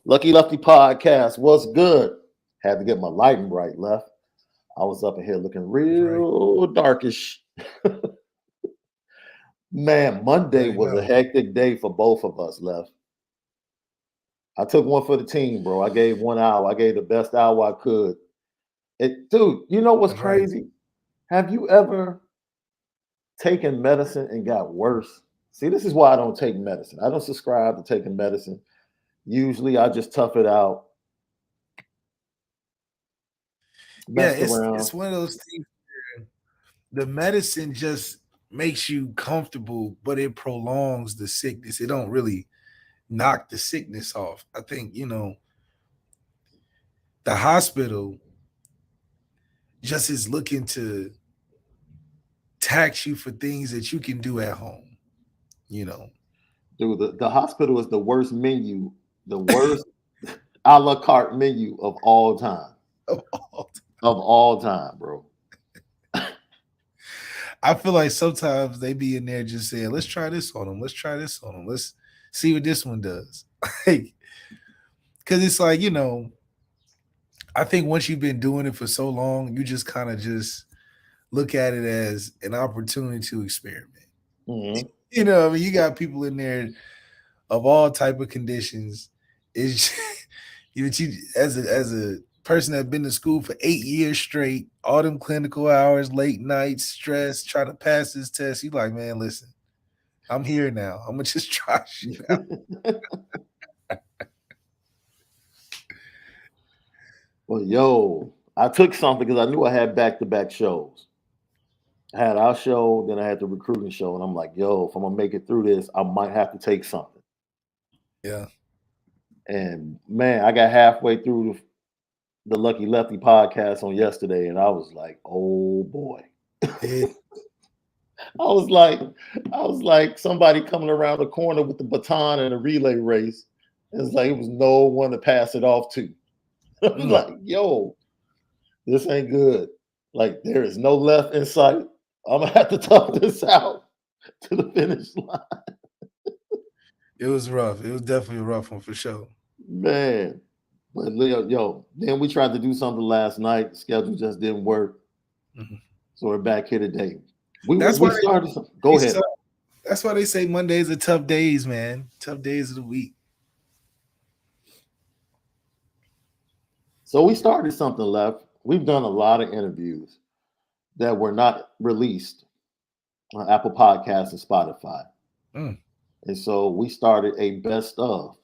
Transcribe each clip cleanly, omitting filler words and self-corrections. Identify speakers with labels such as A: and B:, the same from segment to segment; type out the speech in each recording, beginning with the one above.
A: Lucky Lefty podcast. What's good? Had to get my lighting right, left. I was up in here looking
B: That's right.
A: real darkish. Man,
B: I
A: Monday
B: already
A: was a
B: know.
A: hectic day for both of us, left. I took one for the team, bro. I gave 1 hour. I gave the best hour I could. Dude, you know what's
B: That's right.
A: crazy? Have you ever taken medicine and got worse? See, this is why I don't take medicine. I don't subscribe to taking medicine. Usually I just tough it out,
B: Yeah,
A: messed
B: it's
A: around.
B: one of those things. The medicine just makes you comfortable, but it prolongs the sickness. It don't really knock the sickness off. I think, the hospital just is looking to tax you for things that you can do at home, you know.
A: Dude, the hospital is the worst menu, the worst a la carte menu of all time. Of all time, bro.
B: I feel like sometimes they be in there just saying, let's try this on them. Let's try this on them. Let's see what this one does. Like, because it's like, I think once you've been doing it for so long, you just kind of just look at it as an opportunity to experiment.
A: Mhm.
B: I mean, you got people in there of all type of conditions. It's you as a person that's been to school for 8 years straight, all them clinical hours, late nights, stress, trying to pass this test. You like, man, listen, I'm here now. I'm gonna just try shit out.
A: Well, yo, I took something because I knew I had back to back shows. I had our show, then I had the recruiting show, and I'm like, yo, if I'm gonna make it through this, I might have to take something.
B: Yeah.
A: And man, I got halfway through the Lucky Lefty podcast on yesterday, and I was like, oh boy.
B: Yeah.
A: I was like, I was like somebody coming around the corner with the baton in a relay race. It's like it was no one to pass it off to. I'm
B: Mm.
A: like, yo, this ain't good. Like there is no left in sight. I'm gonna have to tough this out to the finish line.
B: It was rough. It was definitely a rough one for sure.
A: Man. But Leo, yo, then we tried to do something last night. The schedule just didn't work.
B: Mhm.
A: So we're back here today. We
B: That's
A: we
B: why
A: started some, go
B: they
A: ahead.
B: that's why they say Mondays are tough days, man. Tough days of the week.
A: So we started something left. We've done a lot of interviews that were not released on Apple Podcasts and Spotify.
B: Mm.
A: And so we started a best of.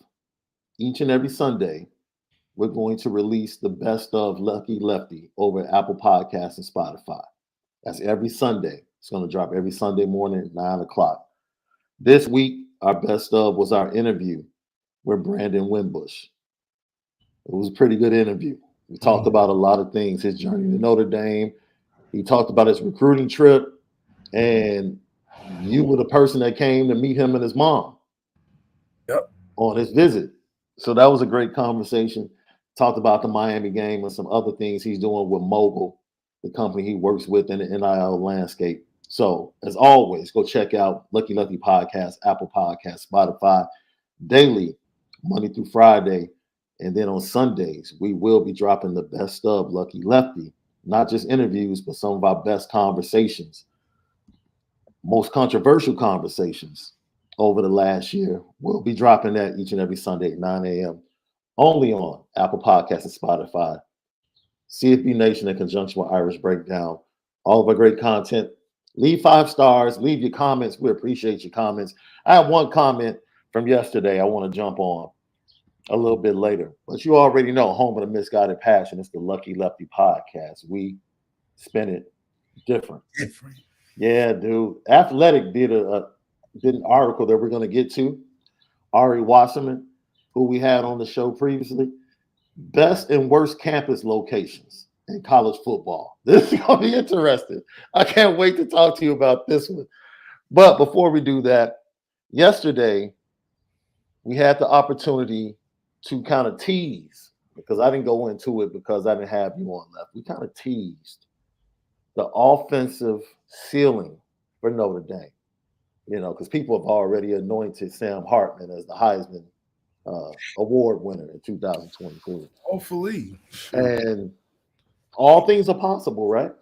A: Each and every Sunday, we're going to release the best of Lucky Lefty over Apple Podcasts and Spotify. That's every Sunday. It's going to drop every Sunday morning at 9 o'clock. This week, our best of was our interview with Brandon Wimbush. It was a pretty good interview. We talked
B: Mm.
A: about a lot of things, his journey to Notre Dame. He talked about his recruiting trip, and you were the person that came to meet him and his mom
B: Yep.
A: on his visit. So that was a great conversation. Talked about the Miami game and some other things he's doing with Mogul, the company he works with in the NIL landscape. So, as always, go check out Lucky Lucky Podcast, Apple Podcast, Spotify, daily, Monday through Friday. And then on Sundays, we will be dropping the best of Lucky Lefty, not just interviews, but some of our best conversations, most controversial conversations over the last year. We'll be dropping that each and every Sunday at 9 a.m. only on Apple Podcasts and Spotify. CFB Nation in conjunction with Irish Breakdown. All of our great content. Leave 5 stars. Leave your comments. We appreciate your comments. I have one comment from yesterday I want to jump on a little bit later. But you already know, home of the misguided passion. It's the Lucky Lefty podcast. We spin it different.
B: Different.
A: Yeah, dude. Athletic did an article that we're going to get to. Ari Wasserman, who we had on the show previously, best and worst campus locations in college football. This is going to be interesting. I can't wait to talk to you about this one. But before we do that, yesterday we had the opportunity to kind of tease because I didn't go into it because I didn't have you on left. We kind of teased the offensive ceiling for Notre Dame, because people have already anointed Sam Hartman as the Heisman award winner in 2024.
B: Hopefully.
A: And all things are possible, right?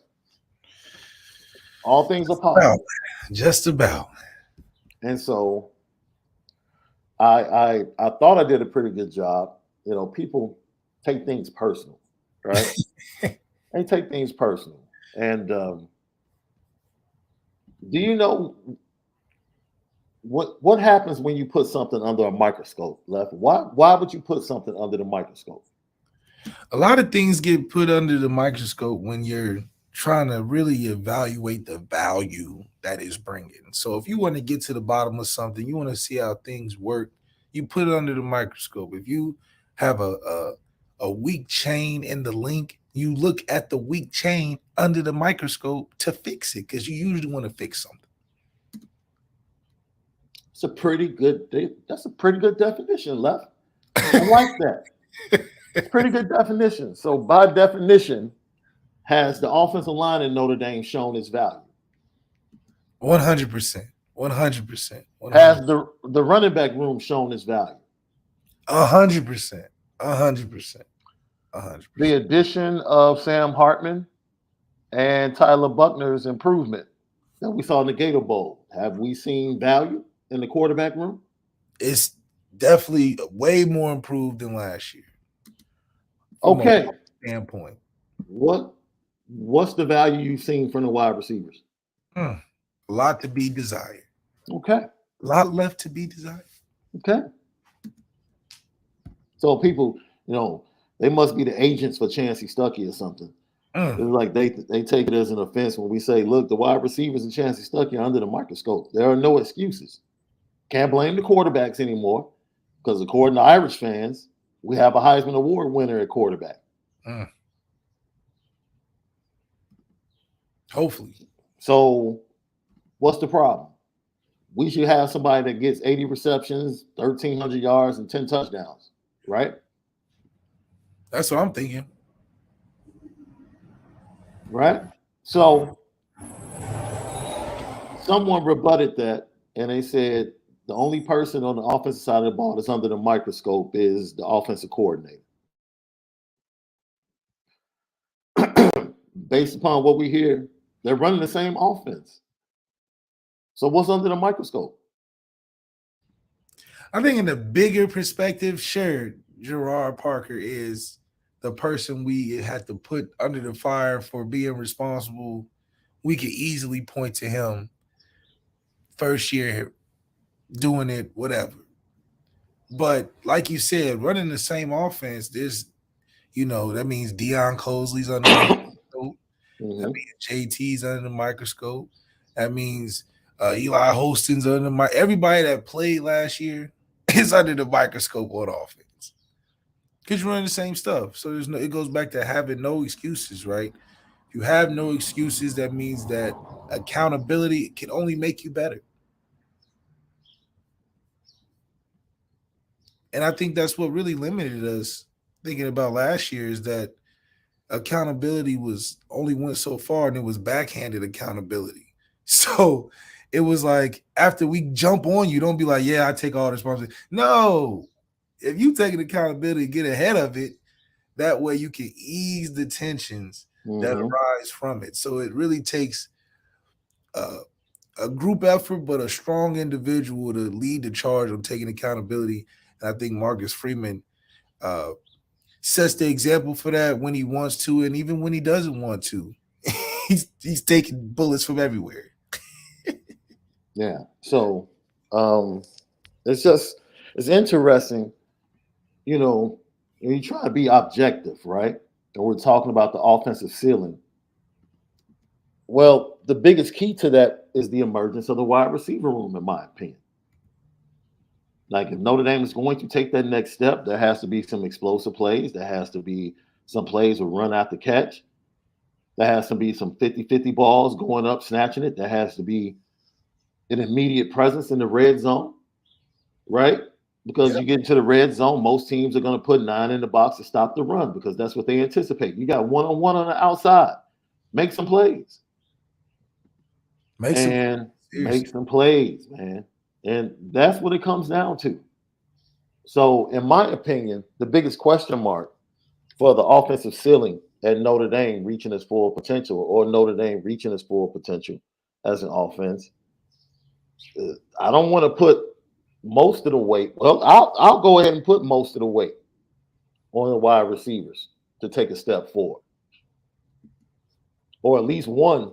A: All things are
B: About.
A: possible.
B: Just about.
A: And so I thought I did a pretty good job. You know, people take things personal, right? They take things personal. And do you know what happens when you put something under a microscope, Left? Why would you put something under the microscope?
B: A lot of things get put under the microscope when you're trying to really evaluate the value that is bringing. So if you want to get to the bottom of something, you want to see how things work, you put it under the microscope. If you have a weak chain in the link, you look at the weak chain under the microscope to fix it because you usually want to fix something.
A: It's a pretty good. That's a pretty good definition, Left. I like that. It's a pretty good definition. So by definition, has the offensive line in Notre Dame shown its value?
B: 100%. 100%.
A: Has the running back room shown its value?
B: 100%. 100%. 100%.
A: The addition of Sam Hartman and Tyler Buckner's improvement that we saw in the Gator Bowl. Have we seen value in the quarterback room?
B: It's definitely way more improved than last year.
A: Okay.
B: Standpoint.
A: What's the value you've seen from the wide receivers?
B: A lot to be desired.
A: Okay.
B: A lot left to be desired.
A: Okay. So people, you know, they must be the agents for Chancey Stuckey or something. It's like they take it as an offense when we say, look, the wide receivers and Chancey Stuckey are under the microscope. There are no excuses. Can't blame the quarterbacks anymore because according to Irish fans, we have a Heisman Award winner at quarterback.
B: Hopefully.
A: So what's the problem? We should have somebody that gets 80 receptions, 1,300 yards, and 10 touchdowns, right?
B: That's what I'm thinking.
A: Right? So someone rebutted that, and they said the only person on the offensive side of the ball that's under the microscope is the offensive coordinator. Based upon what we hear, they're running the same offense. So what's under the microscope?
B: I think in the bigger perspective, sure, Gerard Parker is the person we had to put under the fire for being responsible. We could easily point to him first year doing it, whatever. But like you said, running the same offense, there's, that means Deion Cosley's under the microscope. That means JT's under the microscope. That means Eli Holston's under the everybody that played last year is under the microscope on offense. Because you're running the same stuff. So it goes back to having no excuses, right? If you have no excuses, that means that accountability can only make you better. And I think that's what really limited us thinking about last year is that accountability was only went so far and it was backhanded accountability. So it was like after we jump on you, don't be like, yeah, I take all the responsibility. No. If you take an accountability, get ahead of it, that way you can ease the tensions that arise from it. So it really takes a group effort, but a strong individual to lead the charge on taking accountability. And I think Marcus Freeman sets the example for that when he wants to, and even when he doesn't want to. he's taking bullets from everywhere.
A: Yeah. So it's interesting, when you try to be objective, right? And we're talking about the offensive ceiling. Well, the biggest key to that is the emergence of the wide receiver room, in my opinion. Like if Notre Dame is going to take that next step, there has to be some explosive plays. There has to be some plays with run after catch. There has to be some 50-50 balls going up, snatching it. There has to be an immediate presence in the red zone, right? Because you get into the red zone, most teams are going to put 9 in the box to stop the run because that's what they anticipate. You got one-on-one on the outside. Make some plays. Make some plays, man. And that's what it comes down to. So, in my opinion, the biggest question mark for the offensive ceiling at Notre Dame reaching its full potential, or Notre Dame reaching its full potential as an offense, I don't want to put most of the weight. Well, I'll go ahead and put most of the weight on the wide receivers to take a step forward, or at least one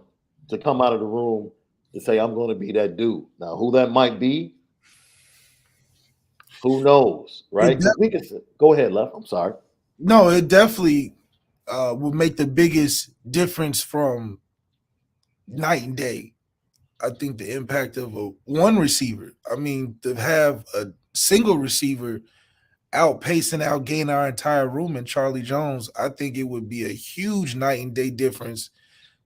A: to come out of the room to say, I'm going to be that dude. Now, who that might be, who knows, right?
B: It
A: Because we can go ahead, Left. I'm sorry.
B: No, it definitely will make the biggest difference from night and day. I think the impact of a one receiver. I mean, to have a single receiver outpacing, outgain our entire room in Charlie Jones, I think it would be a huge night and day difference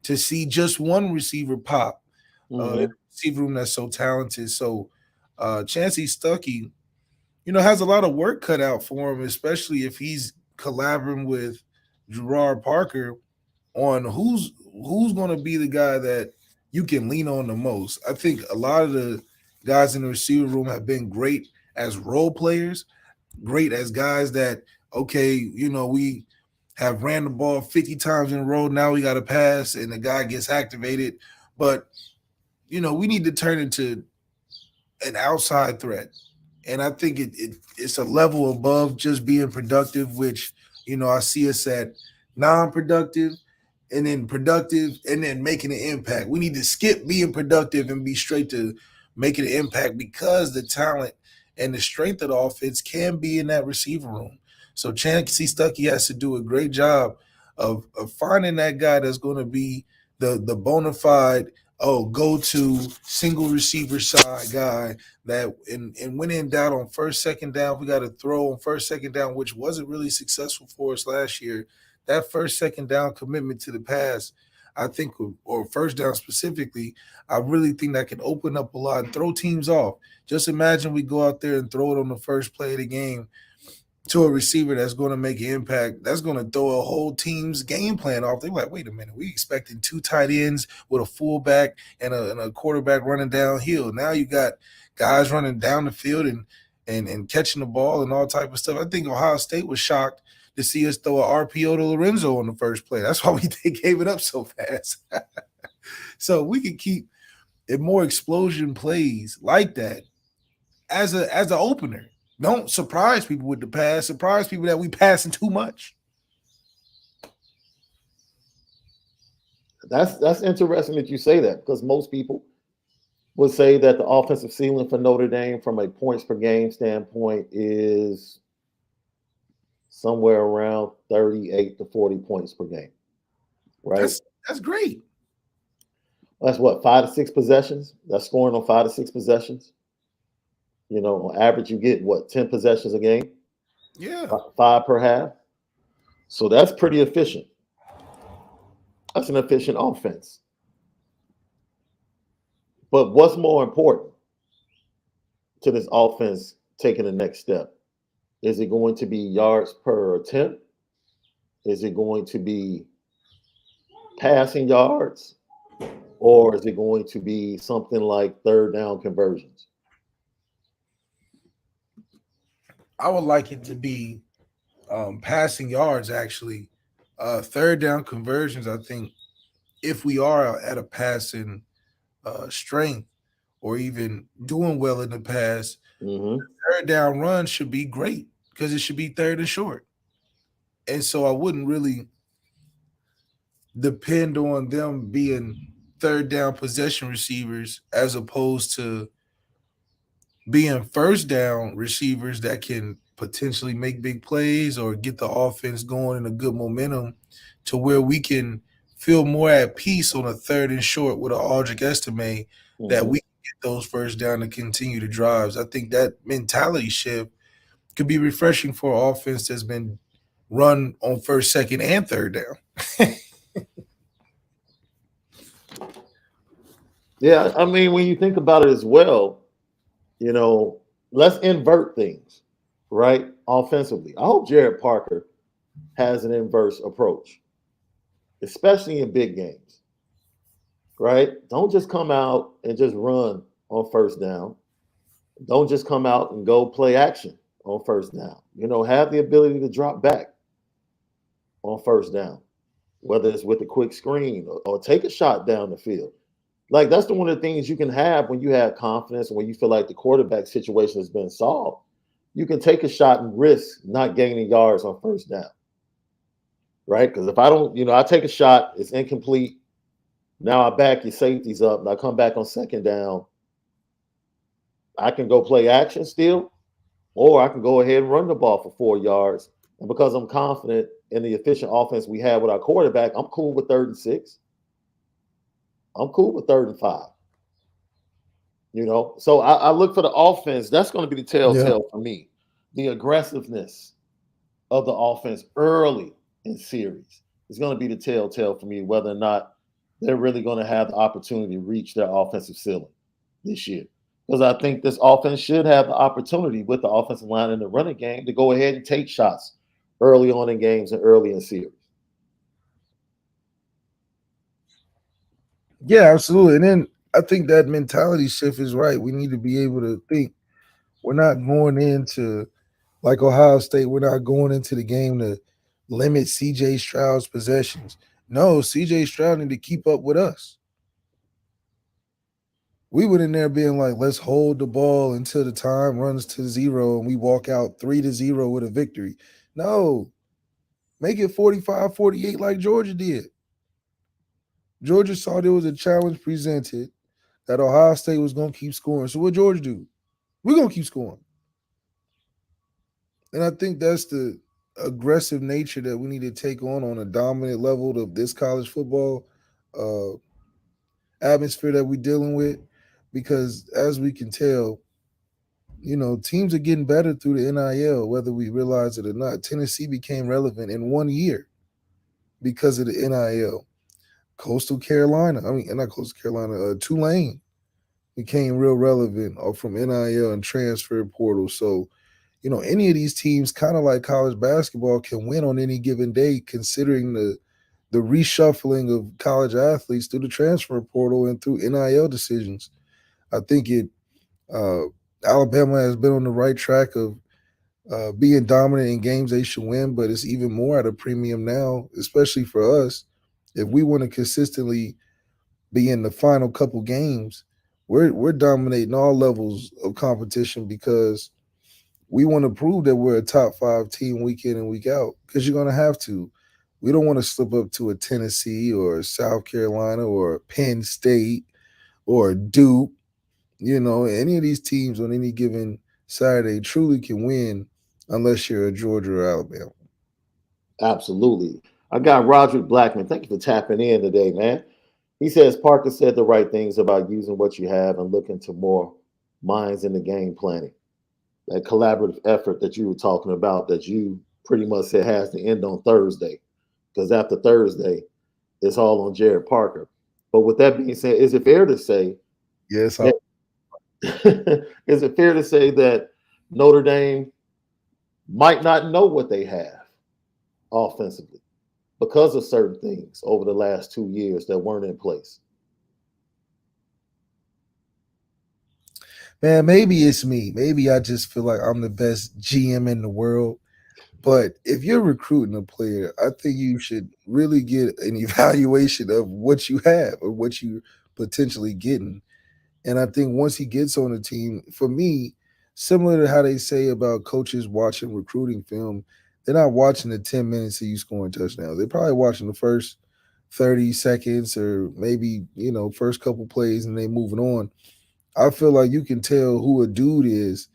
B: to see just one receiver pop in a
A: Mm-hmm.
B: receiver room that's so talented. So Chancey Stuckey, has a lot of work cut out for him, especially if he's collaborating with Gerard Parker on who's going to be the guy that you can lean on the most. I think a lot of the guys in the receiver room have been great as role players, great as guys that okay, we have ran the ball 50 times in a row. Now we got to pass, and the guy gets activated. But we need to turn into an outside threat. And I think it's a level above just being productive, which I see us at non-productive and then productive and then making an impact. We need to skip being productive and be straight to making an impact because the talent and the strength of the offense can be in that receiver room. So Chancey Stuckey has to do a great job of finding that guy that's going to be the bona fide go to single receiver side guy that and when in doubt on first, second down, we got to throw on first, second down, which wasn't really successful for us last year. That first, second down commitment to the pass, I think, or first down specifically, I really think that can open up a lot and throw teams off. Just imagine we go out there and throw it on the first play of the game to a receiver that's going to make an impact, that's going to throw a whole team's game plan off. They're like, wait a minute, we expecting two tight ends with a fullback and a quarterback running downhill. Now you got guys running down the field and catching the ball and all type of stuff. I think Ohio State was shocked to see us throw a RPO to Lorenzo on the first play. That's why they gave it up so fast. So we can keep it more explosion plays like that as an opener. Don't surprise people with the pass. Surprise people that we passing too much.
A: That's interesting that you say that, because most people would say that the offensive ceiling for Notre Dame from a points per game standpoint is somewhere around 38 to 40 points per game, right?
B: That's great.
A: That's what, 5 to 6 possessions? That's scoring on 5 to 6 possessions. On average, you get what, 10 possessions a game?
B: Yeah.
A: 5 per half. So that's pretty efficient. That's an efficient offense. But what's more important to this offense taking the next step? Is it going to be yards per attempt? Is it going to be passing yards? Or is it going to be something like third down conversions?
B: I would like it to be passing yards, actually. Third down conversions, I think, if we are at a passing strength or even doing well in the pass,
A: Mm-hmm.
B: third down run should be great because it should be third and short. And so I wouldn't really depend on them being third down possession receivers as opposed to being first down receivers that can potentially make big plays or get the offense going in a good momentum to where we can feel more at peace on a third and short with an Aldrich estimate that
A: Mm-hmm.
B: we can get those first down to continue the drives. I think that mentality shift could be refreshing for an offense that's been run on first, second, and third down.
A: Yeah, I mean, when you think about it as well, let's invert things, right? Offensively. I hope Jared Parker has an inverse approach, especially in big games, right? Don't just come out and just run on first down. Don't just come out and go play action on first down. Have the ability to drop back on first down, whether it's with a quick screen or take a shot down the field. Like that's one of the things you can have when you have confidence and when you feel like the quarterback situation has been solved. You can take a shot and risk not gaining yards on first down, right? Because if I don't, I take a shot, it's incomplete. Now I back your safeties up and I come back on second down. I can go play action still, or I can go ahead and run the ball for 4 yards. And because I'm confident in the efficient offense we have with our quarterback, I'm cool with 3rd and 6. I'm cool with 3rd and 5. So I look for the offense. That's going to be the
B: Yeah.
A: telltale for me. The aggressiveness of the offense early in series is going to be the telltale for me whether or not they're really going to have the opportunity to reach their offensive ceiling this year. Because I think this offense should have the opportunity with the offensive line and the running game to go ahead and take shots early on in games and early in series.
B: Yeah, absolutely. And then I think that mentality shift is right. We need to be able to think we're not going into like Ohio State, we're not going into the game to limit CJ Stroud's possessions. No, CJ Stroud need to keep up with us. We went in there being like, let's hold the ball until the time runs to 0 and we walk out 3-0 with a victory. No, make it 45-48 like Georgia did. Georgia saw there was a challenge presented that Ohio State was going to keep scoring. So what Georgia do? We're going to keep scoring. And I think that's the aggressive nature that we need to take on a dominant level of this college football uh, atmosphere that we're dealing with. Because as we can tell, teams are getting better through the NIL, whether we realize it or not. Tennessee became relevant in 1 year because of the NIL. Coastal Carolina, I mean, not Coastal Carolina, Tulane became real relevant from NIL and transfer portal. So, any of these teams, kind of like college basketball, can win on any given day, considering the reshuffling of college athletes through the transfer portal and through NIL decisions. I think uh, Alabama has been on the right track of being dominant in games they should win, but it's even more at a premium now, especially for us. If we want to consistently be in the final couple games, we're dominating all levels of competition because we want to prove that we're a top 5 team week in and week out because you're going to have to. We don't want to slip up to a Tennessee or South Carolina or Penn State or Duke. Any of these teams on any given Saturday truly can win unless you're a Georgia or Alabama.
A: Absolutely. I got Roderick Blackman. Thank you for tapping in today, man. He says Parker said the right things about using what you have and looking to more minds in the game planning. That collaborative effort that you were talking about that you pretty much said has to end on Thursday. Because after Thursday, it's all on Jared Parker. But with that being said, is it fair to say
B: Yes,
A: that is it fair to say that Notre Dame might not know what they have offensively because of certain things over the last 2 years that weren't in place?
B: man, maybe it's me. Maybe I just feel like I'm the best GM in the world. But if you're recruiting a player, I think you should really get an evaluation of what you have or what you potentially getting. And I think once he gets on the team, for me, similar to how they say about coaches watching recruiting film, they're not watching the 10 minutes of you scoring touchdowns. They're probably watching the first 30 seconds or maybe, first couple plays and they moving on. I feel like you can tell who a dude is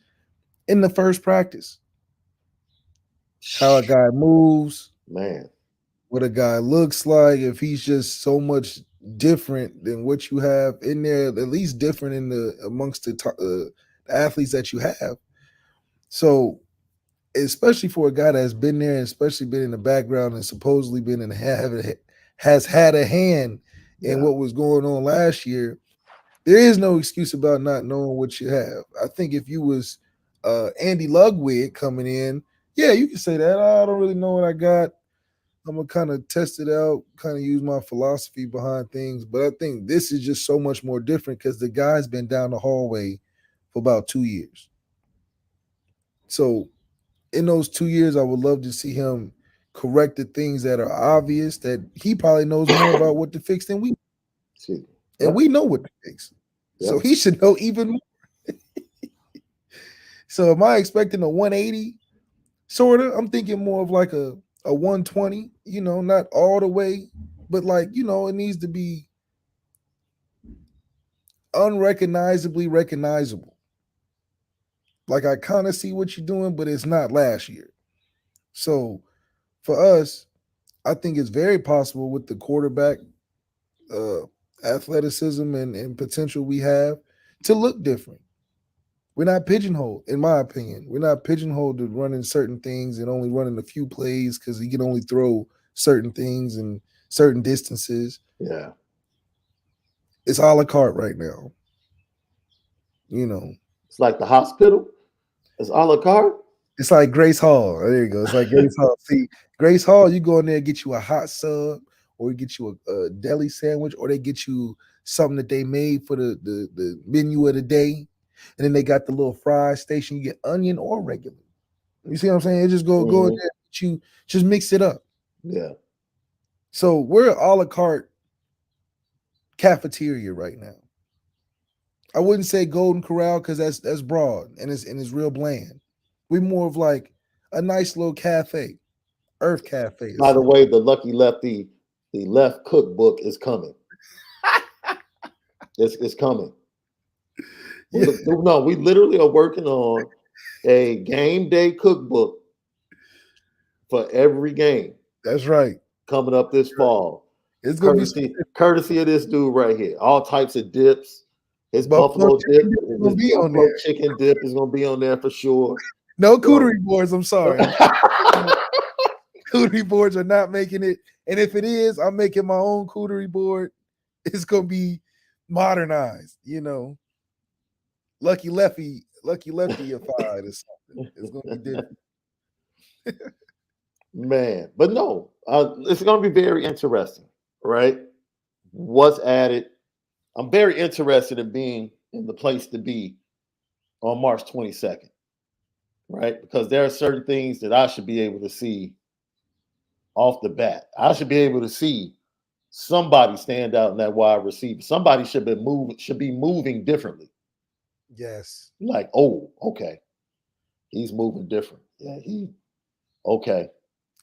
B: in the first practice. How a guy moves,
A: Man,
B: what a guy looks like, if he's just so much different than what you have in there, at least different in the amongst the athletes that you have. So, especially for a guy that's been there, and especially been in the background and supposedly been in has had a hand in
A: yeah,
B: what was going on last year, there is no excuse about not knowing what you have. I think if you was Andy Ludwig coming in, yeah, you can say that. "Oh, I don't really know what I got. I'm gonna kind of test it out, kind of use my philosophy behind things." But I think this is just so much more different because the guy's been down the hallway for about 2 years. So in those 2 years, I would love to see him correct the things that are obvious that he probably knows more about what to fix than we,
A: Excuse me.
B: and
A: Yep.
B: we know what to fix. So
A: Yep.
B: he should know even more. So am I expecting a 180? Sort of. I'm thinking more of like a 120, not all the way, but like, it needs to be unrecognizably recognizable. Like I kind of see what you're doing, but it's not last year. So for us, I think it's very possible with the quarterback uh, athleticism and potential we have to look different. We're not pigeonholed, in my opinion. We're not pigeonholed to running certain things and only running a few plays because he can only throw certain things and certain distances.
A: Yeah.
B: It's a la carte right now. You know,
A: It's like the hospital. It's a la carte.
B: it's like Grace Hall. There you go. It's like Grace Hall. See, Grace Hall, you go in there and get you a hot sub, or you get you a deli sandwich, or they get you something that they made for the menu of the day. And then they got the little fry station. You get onion or regular. You see what I'm saying? It just go in there, you just mix it up.
A: Yeah.
B: So we're a la carte cafeteria right now. I wouldn't say Golden Corral because that's broad and it's real bland. We're more of like a nice little cafe, Earth Cafe.
A: By the way, the Lucky Lefty, the Left cookbook is coming. It's coming.
B: Yeah.
A: No, we literally are working on a game day cookbook for every game
B: That's right.
A: coming up this fall.
B: It's gonna
A: Courtesy of this dude right here. All types of dips. His
B: Buffalo
A: buffalo dip,
B: gonna be on
A: buffalo
B: there.
A: chicken dip is gonna be on there for sure.
B: No cootery boards. I'm sorry. Cootery boards are not making it. And if it is, I'm making my own cootery board. It's gonna be modernized, Lucky Lefty ified or something. It's gonna be different.
A: Man, but no, it's going to be very interesting, right? What's added? I'm very interested in being in the place to be on March 22nd, right? Because there are certain things that I should be able to see off the bat. I should be able to see somebody stand out in that wide receiver. Somebody should be moving differently.
B: Yes.
A: Like, oh, okay, he's moving different. Yeah, okay.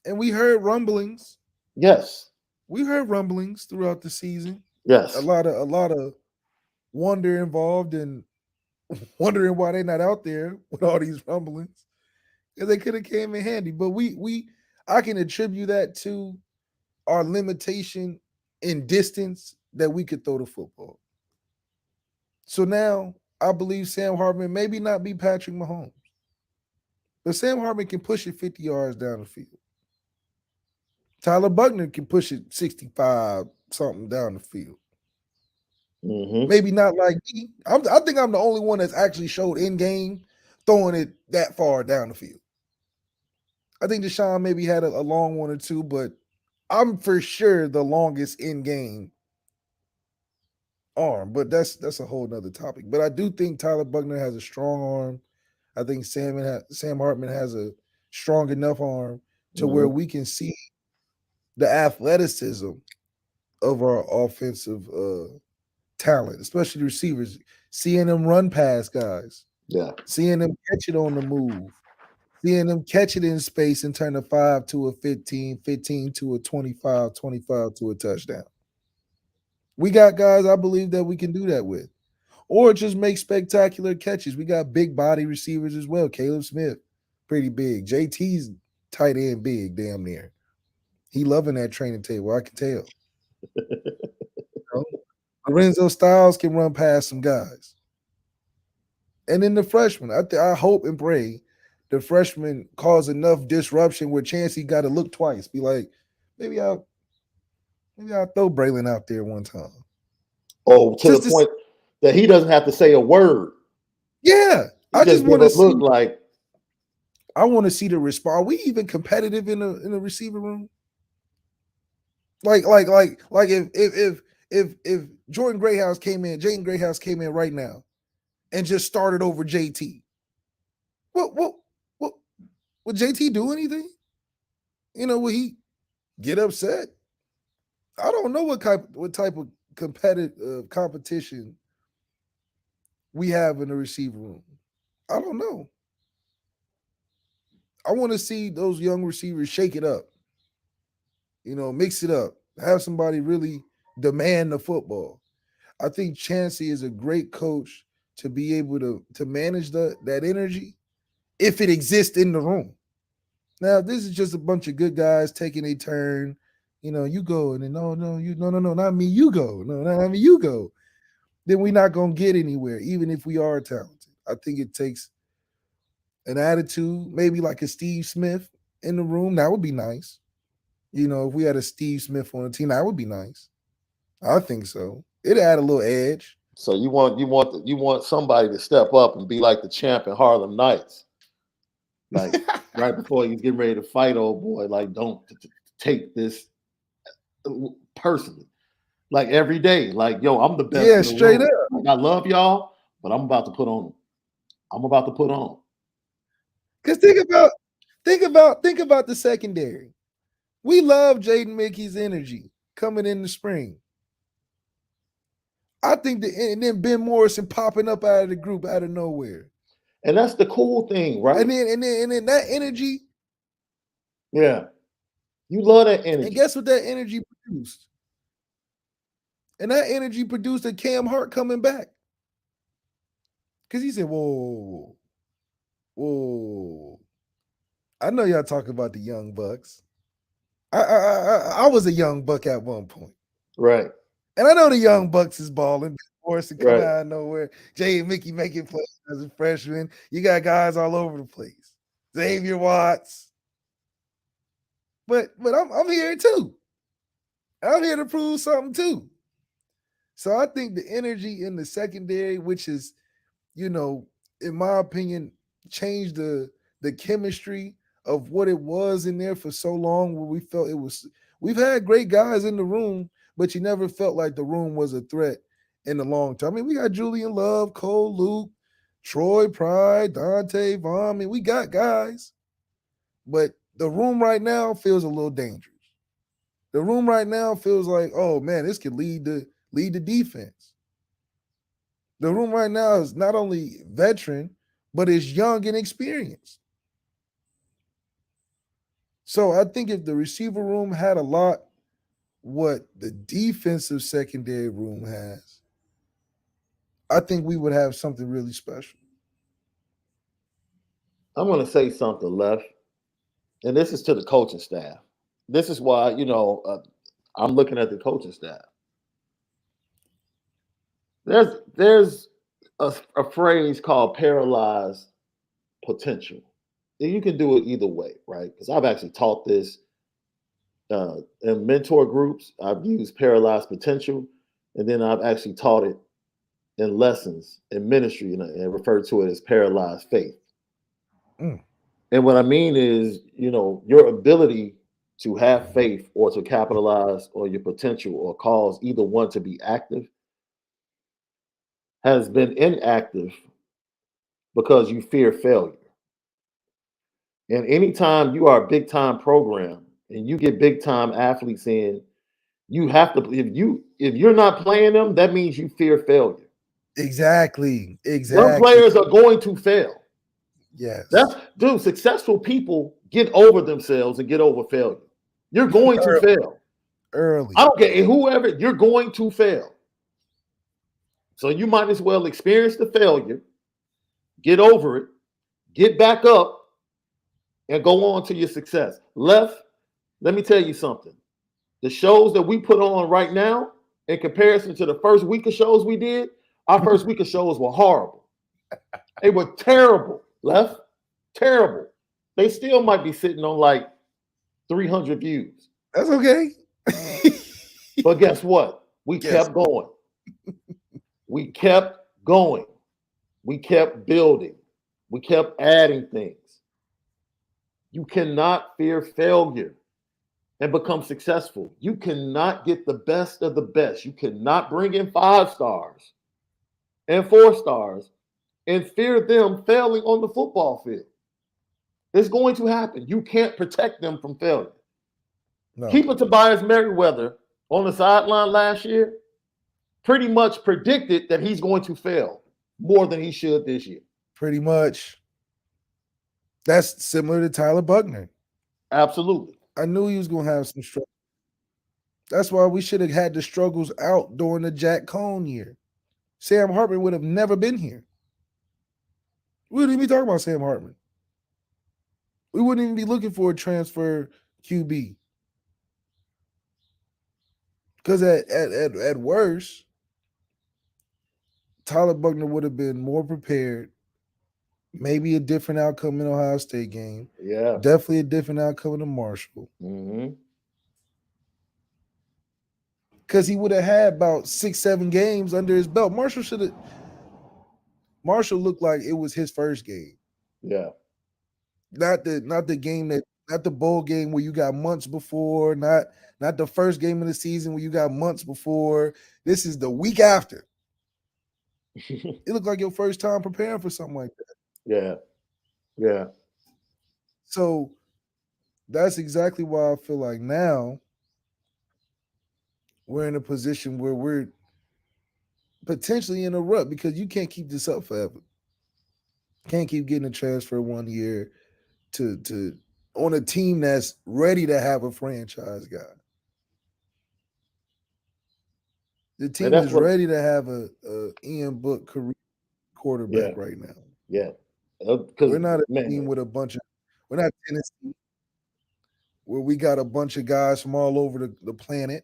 B: And we heard rumblings.
A: Yes.
B: We heard rumblings throughout the season.
A: Yes.
B: A lot of wonder involved and wondering why they're not out there with all these rumblings. Because they could have came in handy. But I can attribute that to our limitation in distance that we could throw the football. So now I believe Sam Hartman maybe not be Patrick Mahomes. But Sam Hartman can push it 50 yards down the field. Tyler Buckner can push it 65 something down the field.
A: Mm-hmm.
B: Maybe not like me. I think I'm the only one that's actually showed in game throwing it that far down the field. I think Deshaun maybe had a long one or two, but I'm for sure the longest in game arm. But that's a whole nother topic. But I do think Tyler Buckner has a strong arm. I think Sam Hartman has a strong enough arm to where we can see the athleticism of our offensive talent, especially the receivers, seeing them run past guys, seeing them catch it on the move, seeing them catch it in space and turn a 5 to a 15, 15 to a 25, 25 to a touchdown. We got guys I believe that we can do that with. Or just make spectacular catches. We got big body receivers as well. Caleb Smith, pretty big. JT's tight end big, damn near. He loving that training table. I can tell. Lorenzo Styles can run past some guys. And then the freshman, I hope and pray the freshman cause enough disruption where Chancey got to look twice. Be like, maybe I'll throw Braylon out there one time.
A: Oh, to the point that he doesn't have to say a word.
B: Yeah. I just want to
A: look like.
B: I want to see the response. Are we even competitive in the receiver room? Like if Jordan Greyhouse came in, Jaden Greyhouse came in right now and just started over JT. What Would JT do anything? Would he get upset? I don't know what type of competitive competition we have in the receiver room. I don't know. I want to see those young receivers shake it up. Mix it up. Have somebody really demand the football. I think Chancey is a great coach to be able to manage that energy if it exists in the room. Now, if this is just a bunch of good guys taking a turn, you go and then no, not me, you go. No, not me, you go. Then we're not gonna get anywhere, even if we are talented. I think it takes an attitude, maybe like a Steve Smith in the room. That would be nice. If we had a Steve Smith on the team, that would be nice. I think so. It'd add a little edge.
A: So you want somebody to step up and be like the champ in Harlem Nights, like right before he's getting ready to fight, old boy. Like, don't take this personally. Like every day, like, yo, I'm the best.
B: Yeah,
A: in the
B: straight
A: room.
B: up.
A: Like, I love y'all, but I'm about to put on. I'm about to put on.
B: Because think about the secondary. We love Jaden Mickey's energy coming in the spring. I think and then Ben Morrison popping up out of the group out of nowhere.
A: And that's the cool thing, right?
B: And then that energy.
A: Yeah. You love that energy.
B: And guess what that energy produced? And that energy produced a Cam Hart coming back. Because he said, whoa. I know y'all talk about the young bucks. I was a young buck at one point.
A: Right.
B: And I know the young bucks is balling. Morrison coming
A: Right.
B: out of nowhere. Jay and Mickey making plays as a freshman. You got guys all over the place. Xavier Watts. But I'm here too. I'm here to prove something too. So I think the energy in the secondary, which is, in my opinion, changed the chemistry of what it was in there for so long, where we felt it was. We've had great guys in the room, but you never felt like the room was a threat in the long term. I mean, we got Julian Love, Cole Luke, Troy Pride, Dante Vaughn. I mean, we got guys, but the room right now feels a little dangerous. The room right now feels like, oh man, this could lead the defense. The room right now is not only veteran, but is young and experienced. So I think if the receiver room had a lot what the defensive secondary room has, I think we would have something really special.
A: I'm going to say something, Left, and this is to the coaching staff. This is why, I'm looking at the coaching staff. There's a phrase called paralyzed potential. And you can do it either way, right? Because I've actually taught this in mentor groups. I've used paralyzed potential, and then I've actually taught it in lessons in ministry, and referred to it as paralyzed faith. And what I mean is, your ability to have faith or to capitalize on your potential or cause either one to be active has been inactive because you fear failure. And anytime you are a big time program and you get big time athletes in, you have to, if you're not playing them, that means you fear failure.
B: Exactly.
A: Some players are going to fail.
B: Yes.
A: Successful people get over themselves and get over failure. You're going to fail.
B: Early.
A: I don't care whoever, you're going to fail. So you might as well experience the failure, get over it, get back up, and go on to your success. Left, let me tell you something. The shows that we put on right now, in comparison to the first week of shows we did, our first week of shows were horrible. They were terrible. Left, terrible. They still might be sitting on like 300 views.
B: That's okay.
A: But guess what? We kept going. We kept going. We kept building. We kept adding things. You cannot fear failure and become successful. You cannot get the best of the best. You cannot bring in 5 stars and 4 stars and fear them failing on the football field. It's going to happen. You can't protect them from failure.
B: No,
A: Keeper Tobias Merriweather on the sideline last year pretty much predicted that he's going to fail more than he should this year.
B: pretty much. That's similar to Tyler Buckner.
A: Absolutely.
B: I knew he was going to have some struggles. That's why we should have had the struggles out during the Jack Cohn year. Sam Hartman would have never been here. We wouldn't even be talking about Sam Hartman. We wouldn't even be looking for a transfer QB. Because at worst, Tyler Buckner would have been more prepared. Maybe a different outcome in Ohio State game.
A: Yeah.
B: Definitely a different outcome in the Marshall.
A: Mm-hmm.
B: Because he would have had about 6-7 games under his belt. Marshall looked like it was his first game.
A: Yeah.
B: Not the game not the bowl game where you got months before, not the first game of the season where you got months before. This is the week after. It looked like your first time preparing for something like that.
A: Yeah. Yeah.
B: So that's exactly why I feel like now we're in a position where we're potentially in a rut because you can't keep this up forever. Can't keep getting a transfer 1 year to on a team that's ready to have a franchise guy. The
A: And
B: team
A: that's
B: is
A: what.
B: ready to have a Ian Book career quarterback
A: Yeah.
B: right now.
A: Yeah.
B: We're
A: Because
B: not a
A: man,
B: team with a bunch of we're not Tennessee where we got a bunch of guys from all over the planet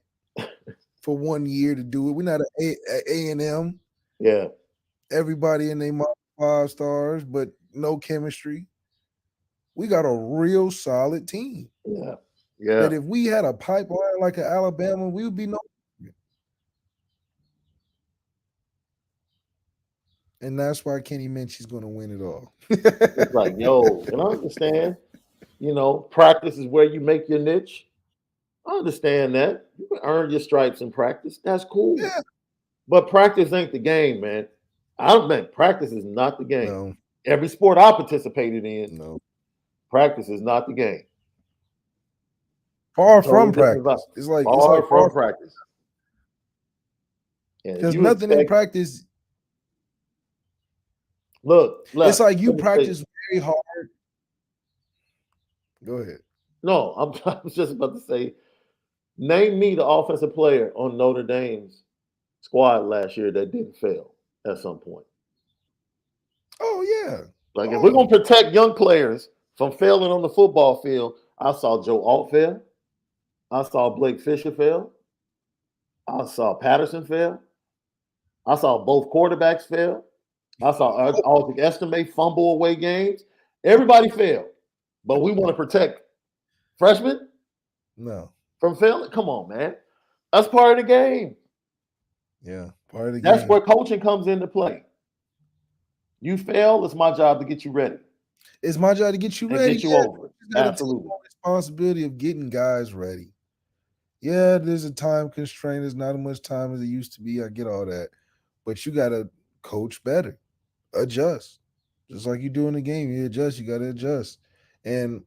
B: for 1 year to do it. We're not A&M.
A: yeah.
B: Everybody in their 5 stars, but no chemistry. We got a real solid team
A: Yeah. Yeah.
B: that if we had a pipeline like an Alabama, we would be no. And that's why Kenny Minchie's going to win it all.
A: It's like, yo, and I understand, practice is where you make your niche. I understand that. You can earn your stripes in practice. That's cool.
B: Yeah.
A: But practice ain't the game, man. I don't think practice is not the game.
B: No,
A: Every sport I participated in,
B: no.
A: practice is not the game.
B: Far
A: Totally
B: from
A: different
B: practice.
A: vibe.
B: It's like
A: Far from
B: far
A: practice. And if
B: because
A: you
B: nothing in
A: expect,
B: practice.
A: look,
B: It's
A: left.
B: like you
A: Let me say,
B: practice very hard. Go ahead.
A: no, I was just about to say, name me the offensive player on Notre Dame's squad last year that didn't fail at some point.
B: Oh yeah.
A: Like if we're
B: Oh,
A: gonna protect young players from failing on the football field, I saw Joe Alt fail. I saw Blake Fisher fail. I saw Patterson fail. I saw both quarterbacks fail. I saw Aldrich Estime fumble away games. Everybody failed, but we want to protect freshmen
B: no.
A: from failing. Come on, man. That's part of the game.
B: Yeah. Part of the
A: That's
B: game.
A: where coaching comes into play. You fail, it's my job to get you ready
B: It's my job to get you
A: and
B: ready.
A: get you
B: Yeah.
A: over it.
B: You gotta take
A: Absolutely.
B: on responsibility of getting guys ready. Yeah, there's a time constraint. There's not as much time as it used to be. I get all that. But you gotta coach better. Adjust. Just like you do in the game. You adjust, you gotta adjust. And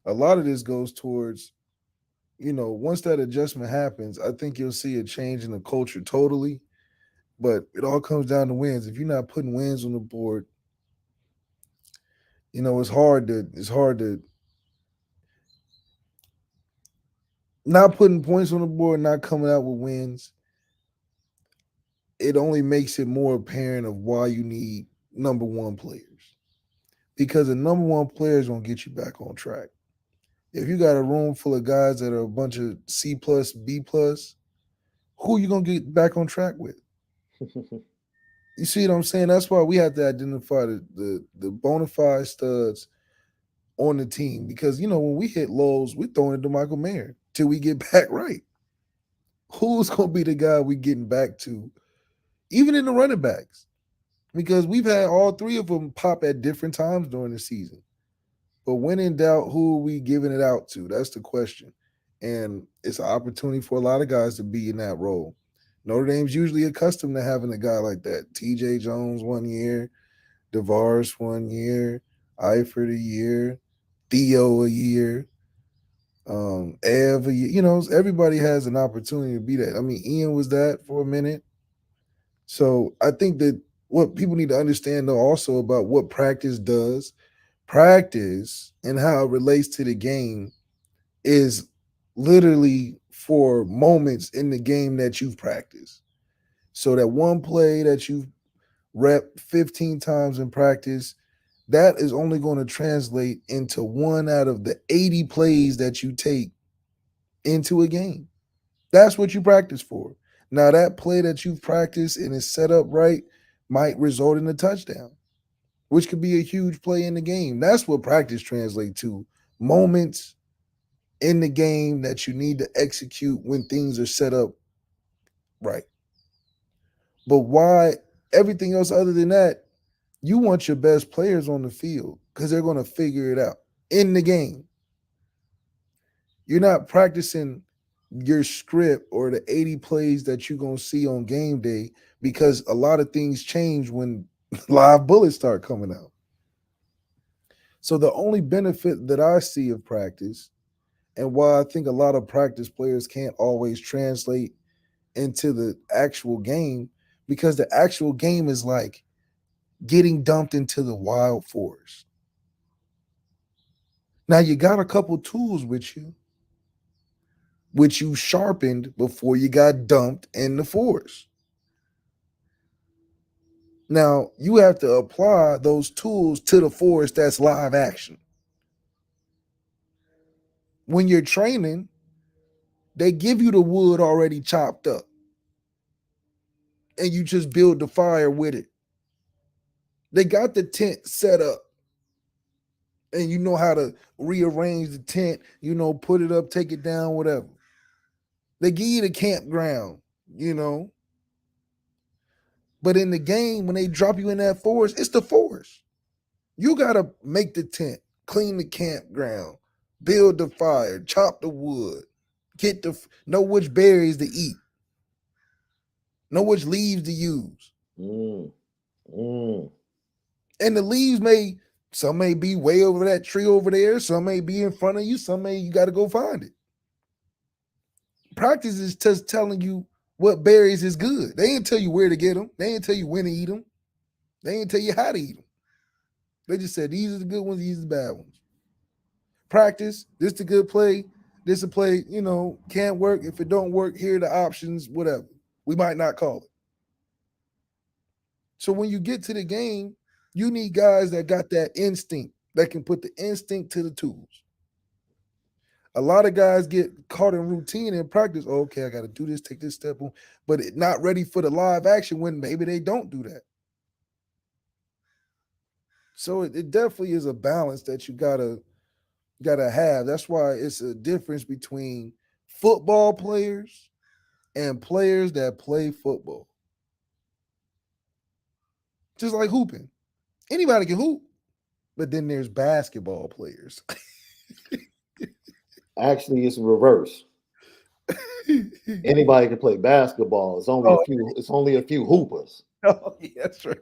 B: a lot of this goes towards, once that adjustment happens, I think you'll see a change in the culture totally. But it all comes down to wins. If you're not putting wins on the board, it's hard to not putting points on the board, not coming out with wins. It only makes it more apparent of why you need number one players. Because a number one player is gonna get you back on track. If you got a room full of guys that are a bunch of C plus, B plus, who are you gonna get back on track with? You see what I'm saying? That's why we have to identify the bona fide studs on the team. Because when we hit lows, we're throwing it to Michael Mayer till we get back right. Who's gonna be the guy we getting back to, even in the running backs? Because we've had all three of them pop at different times during the season. But when in doubt, who are we giving it out to? That's the question. And it's an opportunity for a lot of guys to be in that role. Notre Dame's usually accustomed to having a guy like that. TJ Jones 1 year, DeVars 1 year, Eifert a year. Theo a year, Ev a year. Everybody has an opportunity to be that. I mean, Ian was that for a minute. So I think that what people need to understand though also about what practice does, practice and how it relates to the game is literally for moments in the game that you've practiced. So that one play that you've rep 15 times in practice, that is only going to translate into one out of the 80 plays that you take into a game. That's what you practice for. Now, that play that you've practiced and is set up right might result in a touchdown, which could be a huge play in the game. That's what practice translates to. Moments in the game that you need to execute when things are set up right. But why everything else other than that, you want your best players on the field because they're going to figure it out in the game. You're not practicing your script or the 80 plays that you're going to see on game day because a lot of things change when live bullets start coming out. So the only benefit that I see of practice and why I think a lot of practice players can't always translate into the actual game because the actual game is like getting dumped into the wild forest. Now you got a couple tools with you, which you sharpened before you got dumped in the forest. Now you have to apply those tools to the forest that's live action. When you're training, they give you the wood already chopped up and you just build the fire with it. They got the tent set up and you know how to rearrange the tent, put it up, take it down, whatever. They give you the campground, you know. But in the game, when they drop you in that forest, it's the forest. You got to make the tent, clean the campground, build the fire, chop the wood, know which berries to eat, know which leaves to use.
A: Mm. Mm.
B: And the leaves some may be way over that tree over there, some may be in front of you, you got to go find it. Practice is just telling you what berries is good. They ain't tell you where to get them. They ain't tell you when to eat them. They ain't tell you how to eat them. They just said these are the good ones, these are the bad ones. Practice, this is a good play. This is a play, can't work. If it don't work, here are the options, whatever. We might not call it. So when you get to the game, you need guys that got that instinct, that can put the instinct to the tools. A lot of guys get caught in routine in practice. Oh, okay, I got to do this, take this step, but not ready for the live action when maybe they don't do that. So it definitely is a balance that you gotta have. That's why it's a difference between football players and players that play football. Just like hooping. Anybody can hoop, but then there's basketball players.
A: Actually, it's reverse. Anybody can play basketball. It's only a few. It's only a few hoopers.
B: Oh, yeah, that's right.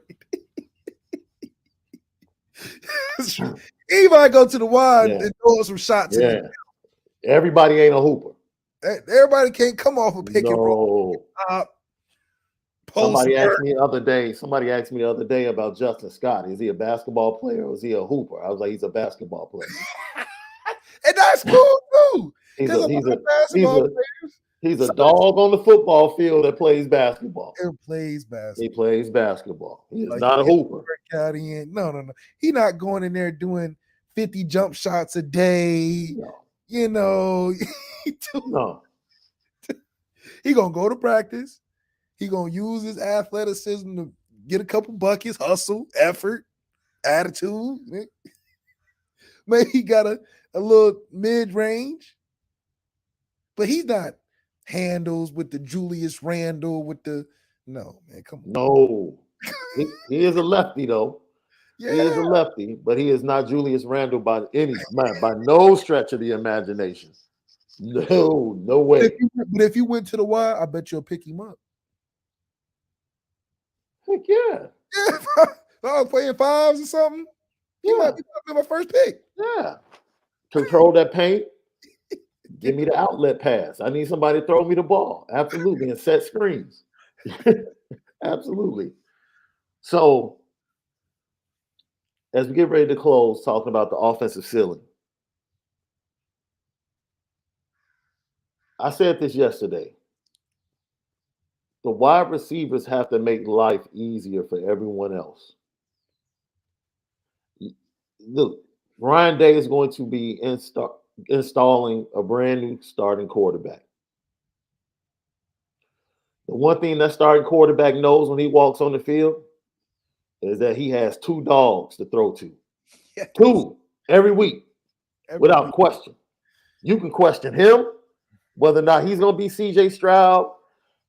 B: That's right. Anybody go to the wide and throw some shots.
A: Yeah. Everybody ain't a hooper.
B: Everybody can't come off a pick and roll.
A: Somebody asked me the other day about Justin Scott. Is he a basketball player or is he a hooper? I was like, he's a basketball player.
B: And that's cool too.
A: He's a dog on the football field that plays basketball. He plays basketball. He is not a hooper.
B: No. He's not going in there doing 50 jump shots a day. No.
A: No.
B: He gonna go to practice. He gonna use his athleticism to get a couple buckets, hustle, effort, attitude. Maybe he got a little mid-range, but he's not handles with the Julius Randle with the no, man, come on.
A: No. He is a lefty though.
B: Yeah.
A: He is a lefty, but he is not Julius Randle by no stretch of the imagination. No way.
B: But if you went to the Y, I bet you'll pick him up.
A: Heck yeah.
B: Yeah, if I was playing fives or something, he might be my first pick.
A: Yeah. control that paint. Give me the outlet pass. I need somebody to throw me the ball. Absolutely. And set screens. Absolutely. So as we get ready to close, talking about the offensive ceiling, I said this yesterday. The wide receivers have to make life easier for everyone else. Look, Ryan Day is going to be installing a brand new starting quarterback. The one thing that starting quarterback knows when he walks on the field is that he has two dogs to throw to.
B: Yes.
A: Two every week, without question. You can question him, whether or not he's going to be CJ Stroud,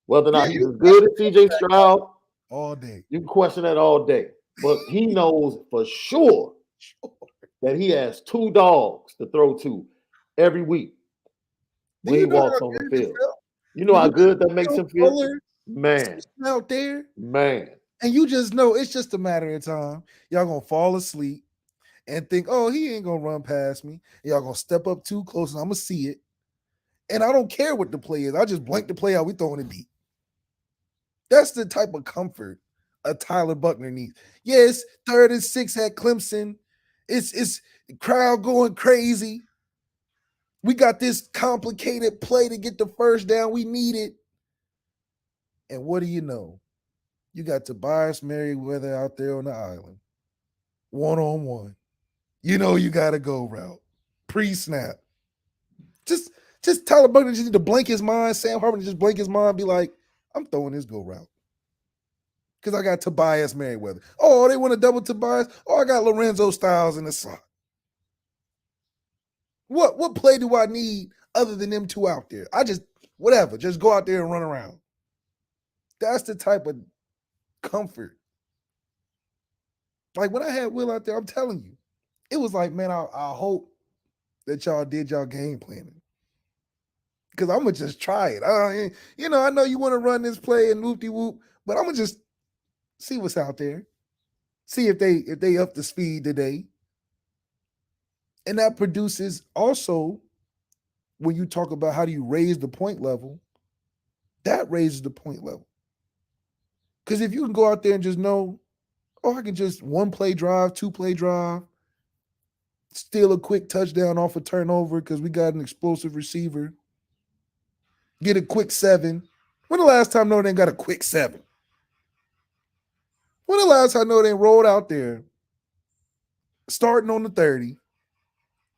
A: whether or not he's as good as CJ Stroud.
B: All day.
A: You can question that all day. But he knows for sure that he has two dogs to throw to every week when he walks on the field. You know how good that makes him feel? Man.
B: Out there.
A: Man.
B: And you just know it's just a matter of time. Y'all going to fall asleep and think, oh, he ain't going to run past me. Y'all going to step up too close and I'm going to see it. And I don't care what the play is. I just blank the play out. We throwing it deep. That's the type of comfort a Tyler Buckner needs. Yes, 3rd and 6 at Clemson. It's crowd going crazy. We got this complicated play to get the first down. We need it. And what do you know? You got Tobias Merriweather out there on the island. One-on-one. You know you got to go route. Pre-snap. Just Tyler Buckner just need to blank his mind. Sam Hartman just blank his mind. Be like, I'm throwing this go route. Because I got Tobias Merriweather. Oh, they want to double Tobias. Oh, I got Lorenzo Styles in the slot. What play do I need other than them two out there? Whatever. Just go out there and run around. That's the type of comfort. Like when I had Will out there, I'm telling you, it was like, man, I hope that y'all did y'all game planning. Because I'm going to just try it. I know you want to run this play and whoop-de-whoop, but I'm going to just see what's out there. See if they up the speed today. And that produces also, when you talk about how do you raise the point level, that raises the point level. Because if you can go out there and just know, oh, I can just 1-play drive, 2-play drive, steal a quick touchdown off a turnover because we got an explosive receiver, get a quick 7. When the last time Notre Dame got a quick 7? When the last time Notre Dame rolled out there, starting on the 30,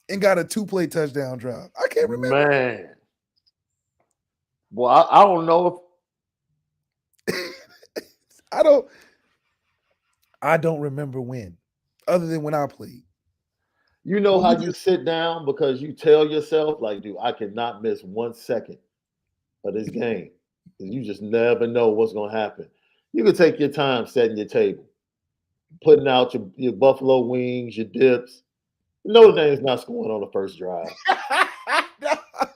B: and got a 2-play touchdown drive? I can't remember.
A: Man. Well, I don't know
B: if I don't remember when, other than when I played.
A: You know how you sit down because you tell yourself, like, dude, I cannot miss 1 second of this game. You just never know what's going to happen. You can take your time setting your table, putting out your buffalo wings, your dips. Notre Dame's not scoring on the first drive.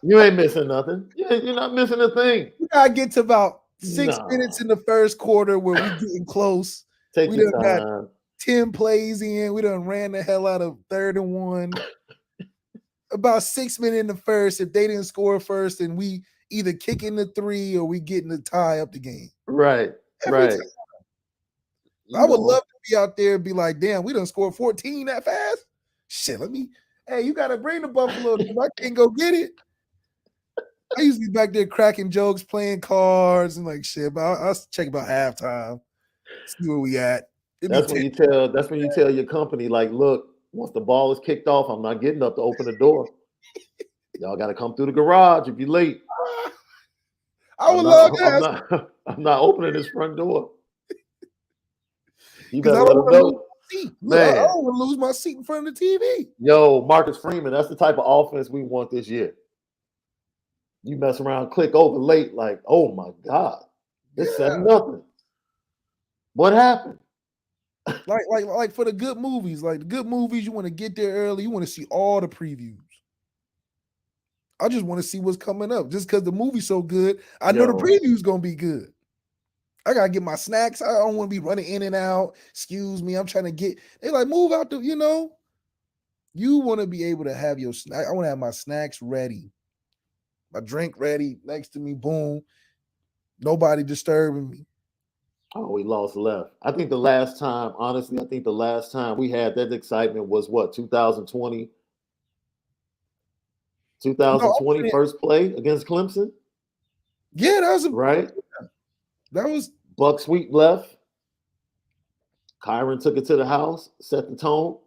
A: You ain't missing nothing. You're not missing a thing.
B: You gotta get to about 6 minutes in the first quarter where we're getting close.
A: Take
B: we
A: your
B: done
A: time.
B: got 10 plays in. We done ran the hell out of 3rd and 1. About 6 minutes in the first. If they didn't score first, then we either kicking the 3 or we getting the tie up the game.
A: Right. Every time.
B: I would love to be out there and be like, damn, we done scored 14 that fast. Shit, hey, you got to bring the Buffalo. I can't go get it. I used to be back there cracking jokes, playing cards, and like shit. But I'll check about halftime, see where we at.
A: That's when you tell your company, like, look, once the ball is kicked off, I'm not getting up to open the door. Y'all got to come through the garage if you're late.
B: I would love that.
A: I'm not opening this front door. You
B: better let them know. Man, I don't want to lose my seat in front of the TV.
A: Yo, Marcus Freeman, that's the type of offense we want this year. You mess around, click over late, like, oh my God, it's 7-0. What happened?
B: Like for the good movies, you want to get there early. You want to see all the previews. I just want to see what's coming up. Just because the movie's so good, I know the preview's gonna be good. I gotta get my snacks. I don't want to be running in and out. Excuse me, I'm trying to get. They like move out the, You want to be able to have your snack. I want to have my snacks ready, my drink ready next to me. Boom. Nobody disturbing me.
A: Oh, we lost left. I think the last time, honestly, I think the last time we had that excitement was what, 2020,
B: No,
A: 2020 first play against Clemson,
B: yeah,
A: right?
B: that was
A: Buck sweep left. Kyron took it to the house, set the tone.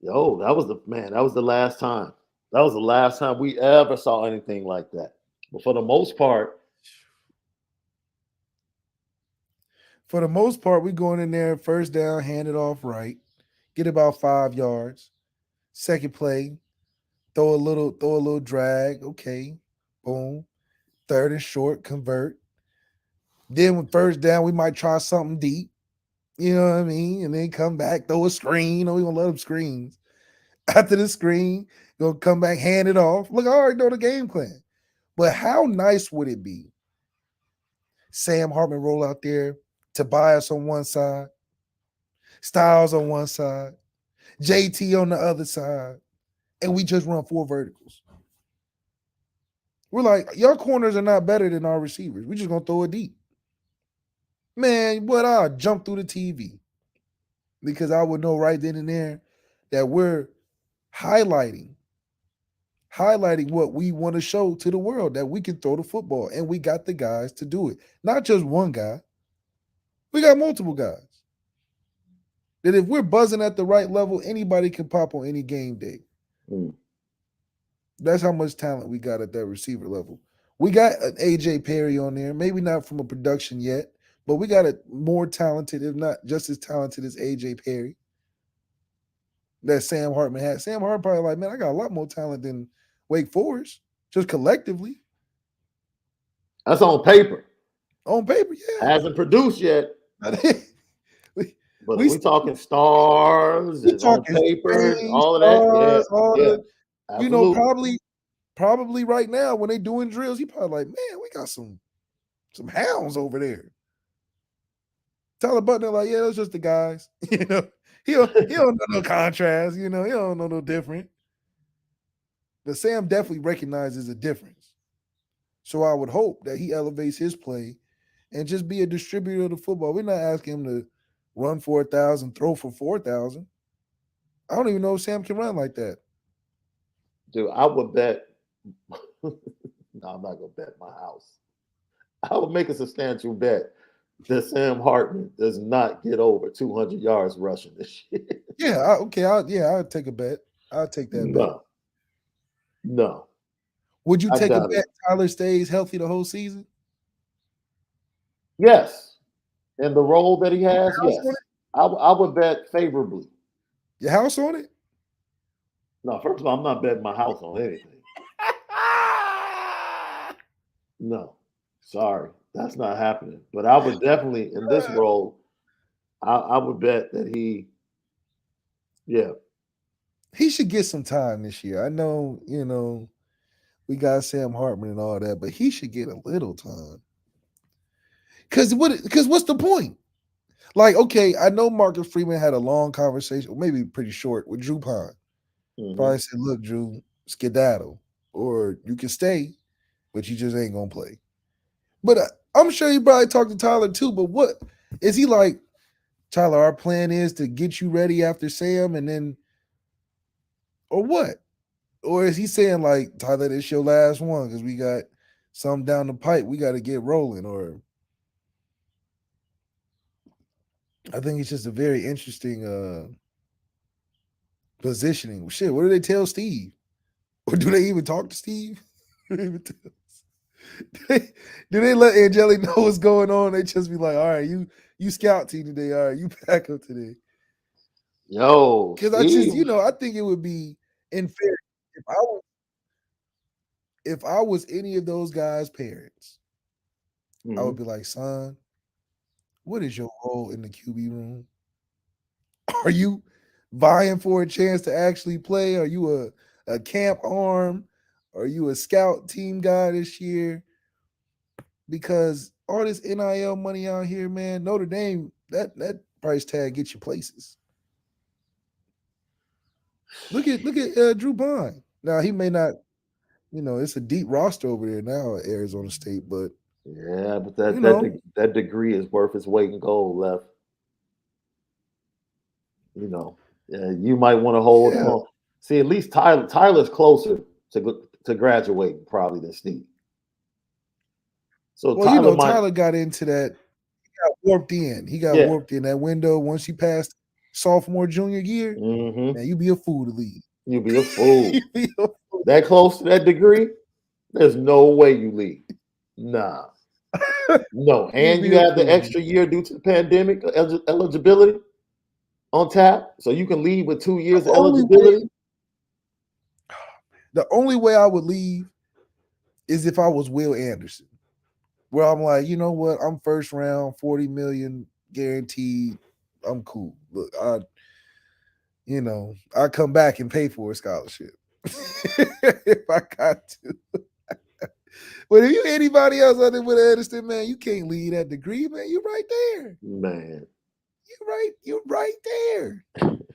A: Yo, that was the man. That was the last time. That was the last time we ever saw anything like that. But for the most part,
B: for the most part. We going in there first down, hand it off right, get about 5 yards. Second play, throw a little drag. Okay, boom. Third and short, convert. Then with first down, we might try something deep. You know what I mean? And then come back, throw a screen. Oh, we gonna let them screens. After the screen, gonna come back, hand it off. Look, I already know the game plan. But how nice would it be? Sam Hartman roll out there, Tobias on one side, Styles on one side, JT on the other side, and we just run four verticals. We're like, your corners are not better than our receivers. We just gonna throw it deep. Man, what I'll jump through the TV because I would know right then and there that we're highlighting what we want to show to the world that we can throw the football and we got the guys to do it. Not just one guy. We got multiple guys. That if we're buzzing at the right level, anybody can pop on any game day.
A: mm,
B: That's how much talent we got at that receiver level. We got an AJ Perry on there, maybe not from a production yet, but we got a more talented, if not just as talented as AJ Perry that Sam Hartman had. Sam Hartman probably like, man, I got a lot more talent than Wake Forest, just collectively.
A: that's on paper.
B: On paper, yeah.
A: Hasn't produced yet.
B: we,
A: But if
B: we
A: we talking stars
B: we
A: and on
B: talking
A: paper,
B: Spain
A: all of that, yeah,
B: stars, all
A: yeah,
B: the
A: absolutely.
B: probably right now when they doing drills, he probably like, man, we got some hounds over there. Tyler Butler, like, yeah, those just the guys. He don't know no contrast, he don't know no different. But Sam definitely recognizes a difference. So I would hope that he elevates his play and just be a distributor of the football. We're not asking him to run for 1,000, throw for 4,000. I don't even know if Sam can run like that.
A: Dude, I would bet. No, I'm not gonna bet my house. I would make a substantial bet that Sam Hartman does not get over 200 yards rushing this year.
B: Yeah, okay, I'll take a bet. I'll take that bet.
A: No, no,
B: Would you
A: I
B: take a
A: doubt it.
B: bet Tyler stays healthy the whole season?
A: Yes, in the role that he has,
B: House on
A: yes, I would bet favorably.
B: it? Your house on it?
A: No, first of all, I'm not betting my house on anything. No, sorry, that's not happening. But I would definitely, in this role, I would bet that he, yeah,
B: He should get some time this year. I know, we got Sam Hartman and all that, but he should get a little time. Cause what's the point? Like, okay, I know Marcus Freeman had a long conversation, maybe pretty short, with Drew Pine.
A: hmm
B: Probably said, look, Drew, skedaddle. Or you can stay, but you just ain't gonna play. But I'm sure he probably talked to Tyler too. But what is he like? Tyler, our plan is to get you ready after Sam, and then, or what? Or is he saying like, Tyler, this your last one because we got some down the pipe, we got to get rolling? Or I think it's just a very interesting positioning. Shit, what do they tell Steve? Or do they even talk to Steve? do, they even tell- do they let Angeli know what's going on? They just be like, all right, you scout team today, all right, you pack up today.
A: yo,
B: Because I just,
A: Steve,
B: I think it would be unfair if I was any of those guys' parents. I would
A: mhm.
B: be like, son, what is your role in the QB room? Are you vying for a chance to actually play? Are you a camp arm? Are you a scout team guy this year? Because all this NIL money out here, man, Notre Dame, that price tag gets you places. Look at Drew Bond. Now he may not, it's a deep roster over there now at Arizona State, but
A: Yeah, but
B: you know,
A: that degree is worth its weight in gold. Left, you know, yeah, you might want to hold
B: yeah.
A: on. See, at least Tyler's closer to graduating probably than Steve. So
B: Well,
A: Tyler might,
B: Tyler got into that. He got warped in. He got
A: yeah.
B: warped in that window once he passed sophomore, junior year.
A: Hmm.
B: Man, you be a fool to leave.
A: You be a
B: You
A: fool.
B: be a fool.
A: That close to that degree, there's no way you leave. Nah, no.
B: You
A: And
B: be
A: you
B: a
A: have the
B: fool.
A: extra year due to the pandemic eligibility on tap, so you can leave with 2 years of
B: Only way,
A: eligibility.
B: the only way I would leave is if I was Will Anderson, where I'm like, you know what? I'm first round, 40 million guaranteed. I'm cool. Look, I come back and pay for a scholarship if I got to. But if you anybody else other than Anderson, man, you can't lead that degree, man. You right there.
A: Man,
B: You're right there.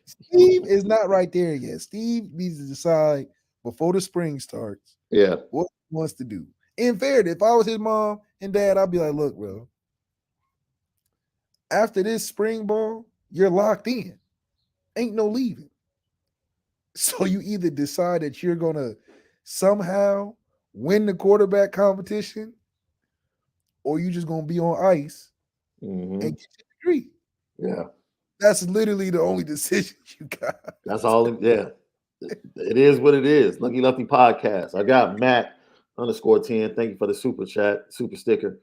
B: Steve is not right there yet. Steve needs to decide before the spring starts
A: yeah.
B: what he wants to do. In fairness, if I was his mom and dad, I'd be like, look, bro, after this spring ball, you're locked in. Ain't no leaving. So you either decide that you're gonna somehow win the quarterback competition, or you just gonna be on ice
A: Hmm.
B: and get your degree.
A: Yeah.
B: That's literally the only decision you got.
A: That's all. Yeah. It is what it is. Lucky Lefty podcast. I got Matt _10. Thank you for the super chat, super sticker.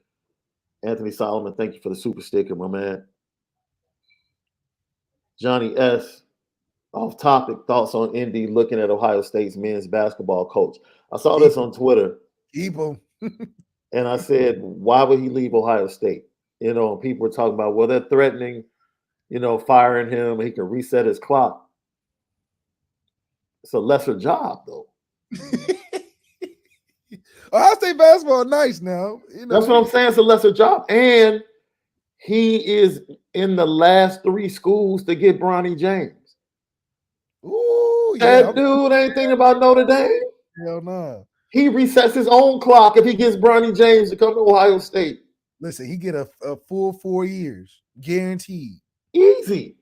A: Anthony Solomon, thank you for the super sticker, my man. Johnny S. Off topic thoughts on Indy looking at Ohio State's men's basketball coach. I saw this
B: Keep
A: on Twitter
B: keep him.
A: and I said, why would he leave Ohio State? People were talking about, well, they're threatening, firing him. He can reset his clock. It's a lesser job, though.
B: Ohio State basketball nice now.
A: That's what I'm saying. It's a lesser job. And he is in the last 3 schools to get Bronny James.
B: Ooh, yeah.
A: That dude ain't thinking about Notre Dame.
B: Hell no.
A: He resets his own clock if he gets Bronny James to come to Ohio State.
B: Listen, he get a full 4 years guaranteed.
A: Easy.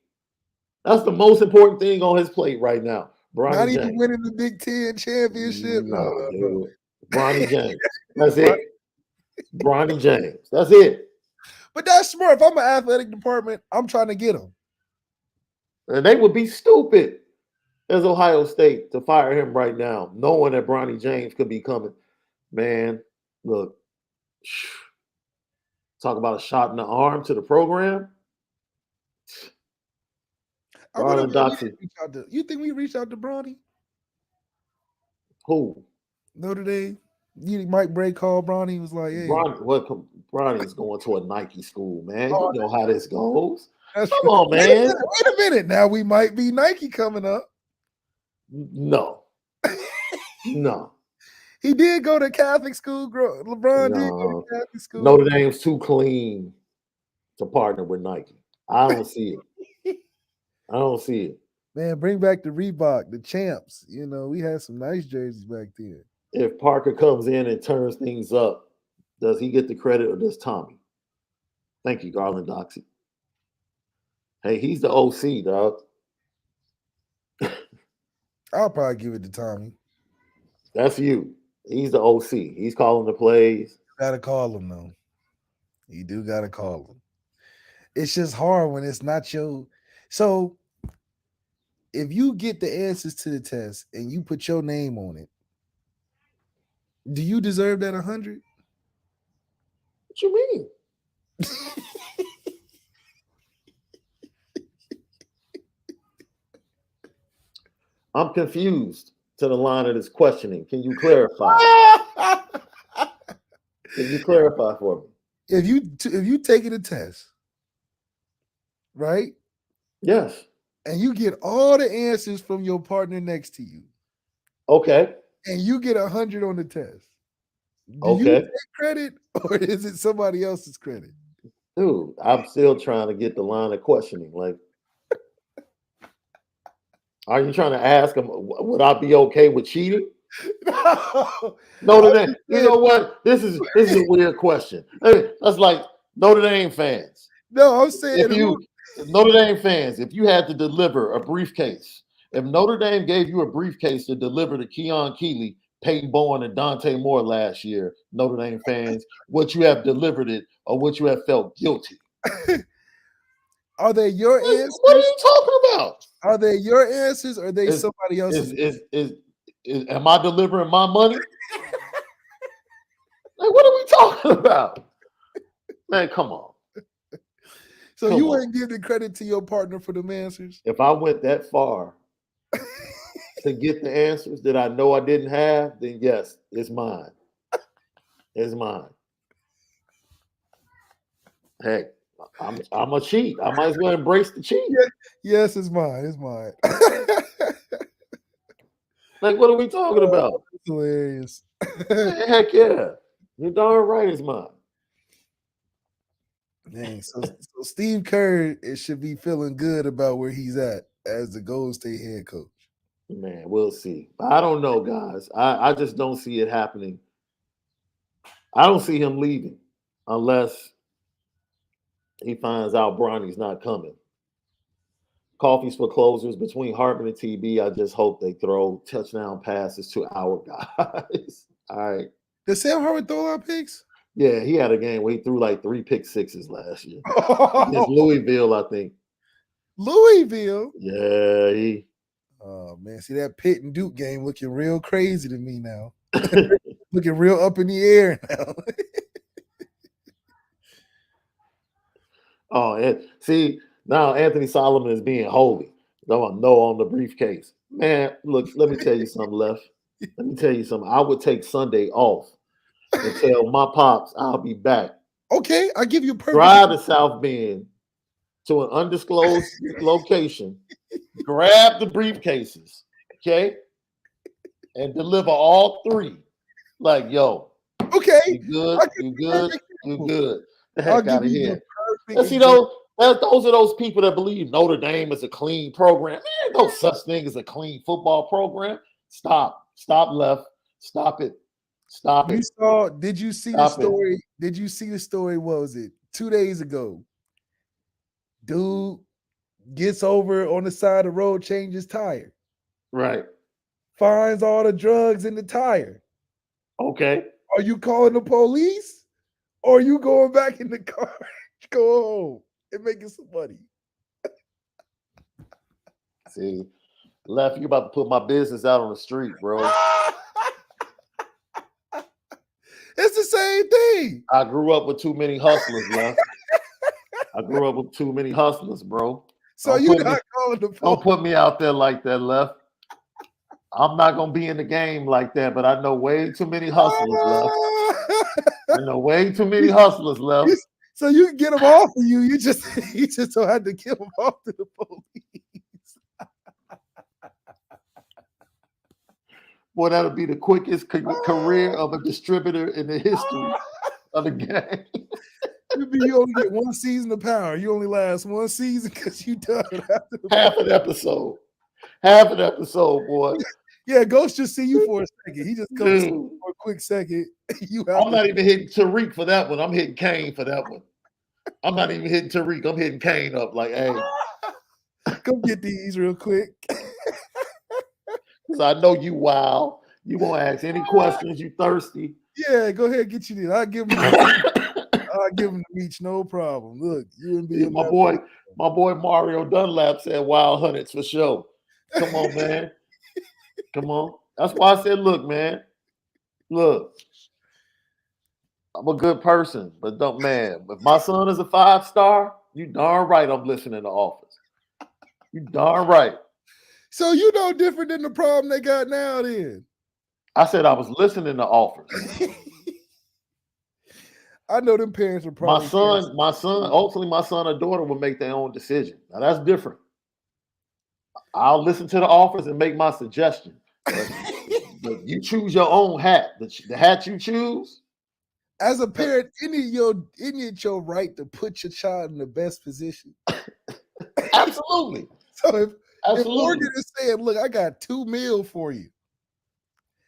A: That's the most important thing on his plate right now. Bronny
B: Not
A: James.
B: even winning the Big Ten championship.
A: No, dude. Bronny James. That's it. Bronny James. That's it.
B: But that's smart. If I'm an athletic department, I'm trying to get him.
A: And they would be stupid as Ohio State to fire him right now, knowing that Bronny James could be coming. Man, look, talk about a shot in the arm to the program.
B: I wonder
A: Doxy.
B: you think we reached out to Bronny?
A: Who?
B: Notre Dame. Mike Bray called Bronny. Was like, hey,
A: Bronny's going to a Nike school, man. You know how this goes. Come
B: right.
A: on, man.
B: Wait a minute. Now we might be Nike coming up.
A: No. No.
B: He did go to Catholic school. LeBron did go to Catholic school.
A: Notre Dame's too clean to partner with Nike. I don't see it. I don't see it.
B: Man, bring back the Reebok, the champs. We had some nice jerseys back then.
A: If Parker comes in and turns things up, does he get the credit or does Tommy? Thank you, Garland Doxy. Hey, he's the OC, dog.
B: I'll probably give it to Tommy.
A: That's you. He's the OC. He's calling the plays.
B: Gotta call him, though. You do gotta call him. It's just hard when it's not your. So, if you get the answers to the test and you put your name on it, do you deserve that 100?
A: What you mean? I'm confused to the line of this questioning. Can you clarify? Can you clarify for me?
B: If you taking a test, right?
A: Yes.
B: And you get all the answers from your partner next to you.
A: Okay.
B: And you get 100 on the test. Do you
A: Okay.
B: take credit or is it somebody else's credit?
A: Dude, I'm still trying to get the line of questioning. Like, Are you trying to ask him, would I be okay with cheating?
B: No,
A: Notre
B: I'm
A: Dame.
B: just
A: You
B: saying,
A: know what? This is a weird question. Hey, that's like Notre Dame fans.
B: no, I'm saying
A: If you Notre Dame fans, if you had to deliver a briefcase, if Notre Dame gave you a briefcase to deliver to Keon Keeley, Peyton Bourne, and Dante Moore last year, Notre Dame fans, would you have delivered it or would you have felt guilty?
B: are they your
A: What are
B: answers?
A: you talking about?
B: Are they your answers or are they
A: Is
B: somebody else's?
A: am I delivering my money? Like, what are we talking about? Man, come on.
B: So
A: Come
B: you
A: on.
B: wouldn't give the credit to your partner for the answers?
A: If I went that far to get the answers that I know I didn't have, then yes, it's mine. It's mine. Heck, I'm a cheat. I might as well embrace the cheat.
B: Yeah. Yes, it's mine. It's mine.
A: Like, what are we talking about?
B: It's hilarious.
A: Heck yeah. You're darn right it's mine.
B: Dang, so Steve Kerr should be feeling good about where he's at as the Golden State head coach.
A: Man, we'll see. I don't know, guys. I just don't see it happening. I don't see him leaving unless he finds out Bronny's not coming. Coffees for closers between Hartman and TB. I just hope they throw touchdown passes to our guys. All right.
B: Did Sam Hartman throw a lot of picks?
A: Yeah, he had a game where he threw like 3 pick sixes last year. Against Louisville, I think.
B: Louisville.
A: Yeah, he.
B: Oh man, see that Pitt and Duke game looking real crazy to me now. Looking real up in the air now.
A: Oh, and see, now Anthony Solomon is being holy. No on the briefcase. Man, look, let me tell you something, Left. Let me tell you something. I would take Sunday off and tell my pops I'll be back.
B: Okay, I give you perfect.
A: Drive to South Bend to an undisclosed location, grab the briefcases, okay, and deliver all 3. Like, yo,
B: Okay,
A: you good? You good? You good? The
B: I'll
A: heck out
B: give
A: of
B: you
A: here.
B: the perfect.
A: And see, those are those people that believe Notre Dame is a clean program. Man, no such thing as a clean football program. Stop, Left. Stop it. Stop
B: You
A: it.
B: saw? Did you see
A: Stop
B: the story? Did you see the story? What was it? 2 days ago. Dude gets over on the side of the road, changes tire,
A: Right.
B: finds all the drugs in the tire.
A: Okay.
B: Are you calling the police? Or are you going back in the car, go home and making some money?
A: See, Left, you about to put my business out on the street, bro.
B: It's the same thing.
A: I grew up with too many hustlers, Left. I grew up with too many hustlers, bro.
B: So you're not calling the police.
A: Don't put me out there like that, Left. I'm not gonna be in the game like that, but I know way too many hustlers left. I know way too many hustlers left.
B: So you can get them off of you. You just don't have to give them off to the police.
A: Boy, that'll be the quickest career of a distributor in the history of the game.
B: You only get 1 season of power. You only last 1 season because you done
A: half an episode. Half an episode, boy.
B: Yeah, Ghost just see you for a second. He just comes for a quick second.
A: I'm not even hitting Tariq for that one. I'm hitting Kane for that one. I'm not even hitting Tariq. I'm hitting Kane up like, hey.
B: Come get these real quick.
A: Because I know you wild. You won't ask any questions. You thirsty.
B: Yeah, go ahead, get you these. I'll give him the reach, no problem. Look, you and me.
A: My boy Mario Dunlap said wild hundreds for sure. Come on, man. Come on. That's why I said, look, man. Look. I'm a good person, but don't, man. If my son is a 5-star, you darn right I'm listening to Office. You darn right.
B: So you know different than the problem they got now then.
A: I said I was listening to Office.
B: I know them parents are probably
A: ultimately my son or daughter will make their own decision. Now that's different. I'll listen to the Office and make my suggestion. But you choose your own hat. The hat you choose.
B: As a parent, isn't it your right to put your child in the best position?
A: Absolutely.
B: So If
A: Absolutely.
B: Oregon is saying, "Look, I got 2 mil for you,"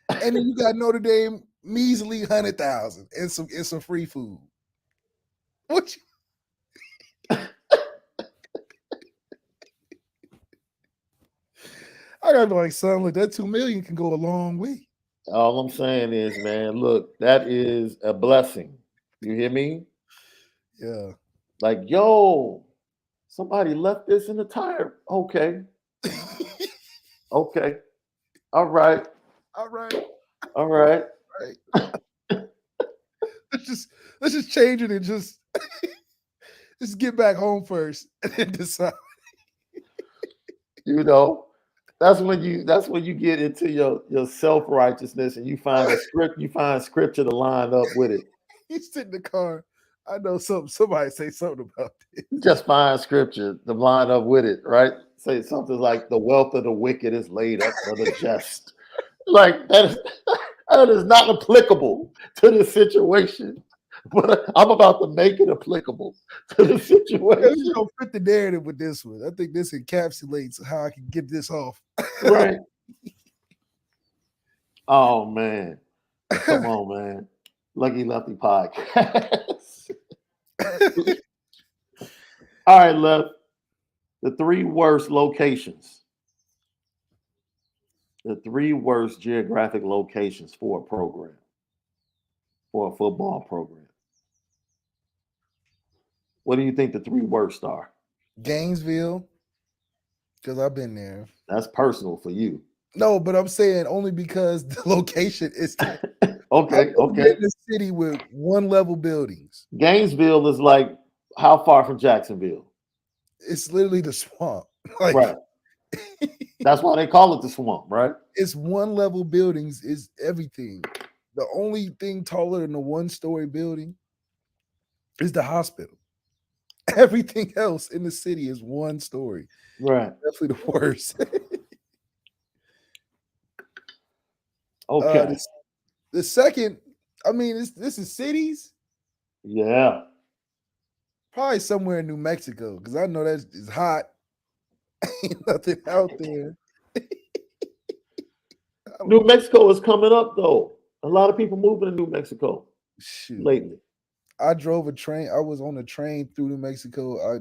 B: and then you got Notre Dame measly 100,000 and some free food, what? I gotta be like, son, look, that 2 million can go a long way.
A: All I'm saying is, man, look, that is a blessing. You hear me?
B: Yeah.
A: Like, yo, somebody left this in the tire. Okay. Okay. All right.
B: All right.
A: All right.
B: Right. Let's just change it and just get back home first and then decide.
A: You know, that's when you get into your self-righteousness and you find scripture to line up with it.
B: You sit in the car. I know somebody say something about this.
A: You just find scripture to line up with it, right? Say something like the wealth of the wicked is laid up for the just. Like that is not applicable to the situation. But I'm about to make it applicable to the
B: You
A: situation.
B: don't fit the narrative with this one. I think this encapsulates how I can get this off.
A: Right. Oh man. Come on, man. Lucky Lefty podcast. All right, Left. The 3 worst locations. The 3 worst geographic locations for a program, for a football program. What do you think the 3 worst are?
B: Gainesville, because I've been there.
A: That's personal for you.
B: No, but I'm saying only because the location is
A: Okay.
B: in the city with 1-level buildings.
A: Gainesville is like how far from Jacksonville?
B: It's literally the swamp. Like,
A: Right. That's why they call it the swamp, right?
B: it's 1-level buildings is everything. The only thing taller than a 1-story building is the hospital. Everything else in the city is 1 story.
A: Right.
B: Definitely the worst.
A: Okay.
B: The second, I mean, this is cities.
A: Yeah.
B: Probably somewhere in New Mexico, because I know that it's hot. Ain't nothing out there.
A: New Mexico is coming up though. A lot of people moving to New Mexico
B: Shoot.
A: lately.
B: I drove a train. I was on a train through New Mexico. I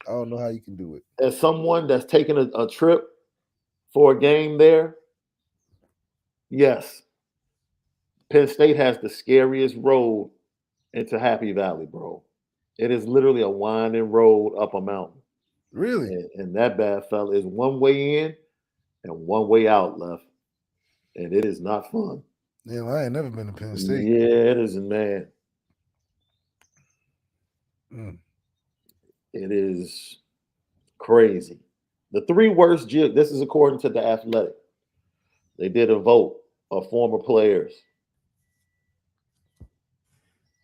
B: don't know how you can do it.
A: As someone that's taking a trip for a game there, yes, Penn State has the scariest road into Happy Valley, bro. It is literally a winding road up a mountain.
B: Really?
A: And that bad fella is one way in and one way out left. And it is not fun.
B: Yeah, I ain't never been to Penn State.
A: Yeah, it is, man.
B: Mm.
A: It is crazy. The 3 worst, this is according to The Athletic. They did a vote of former players.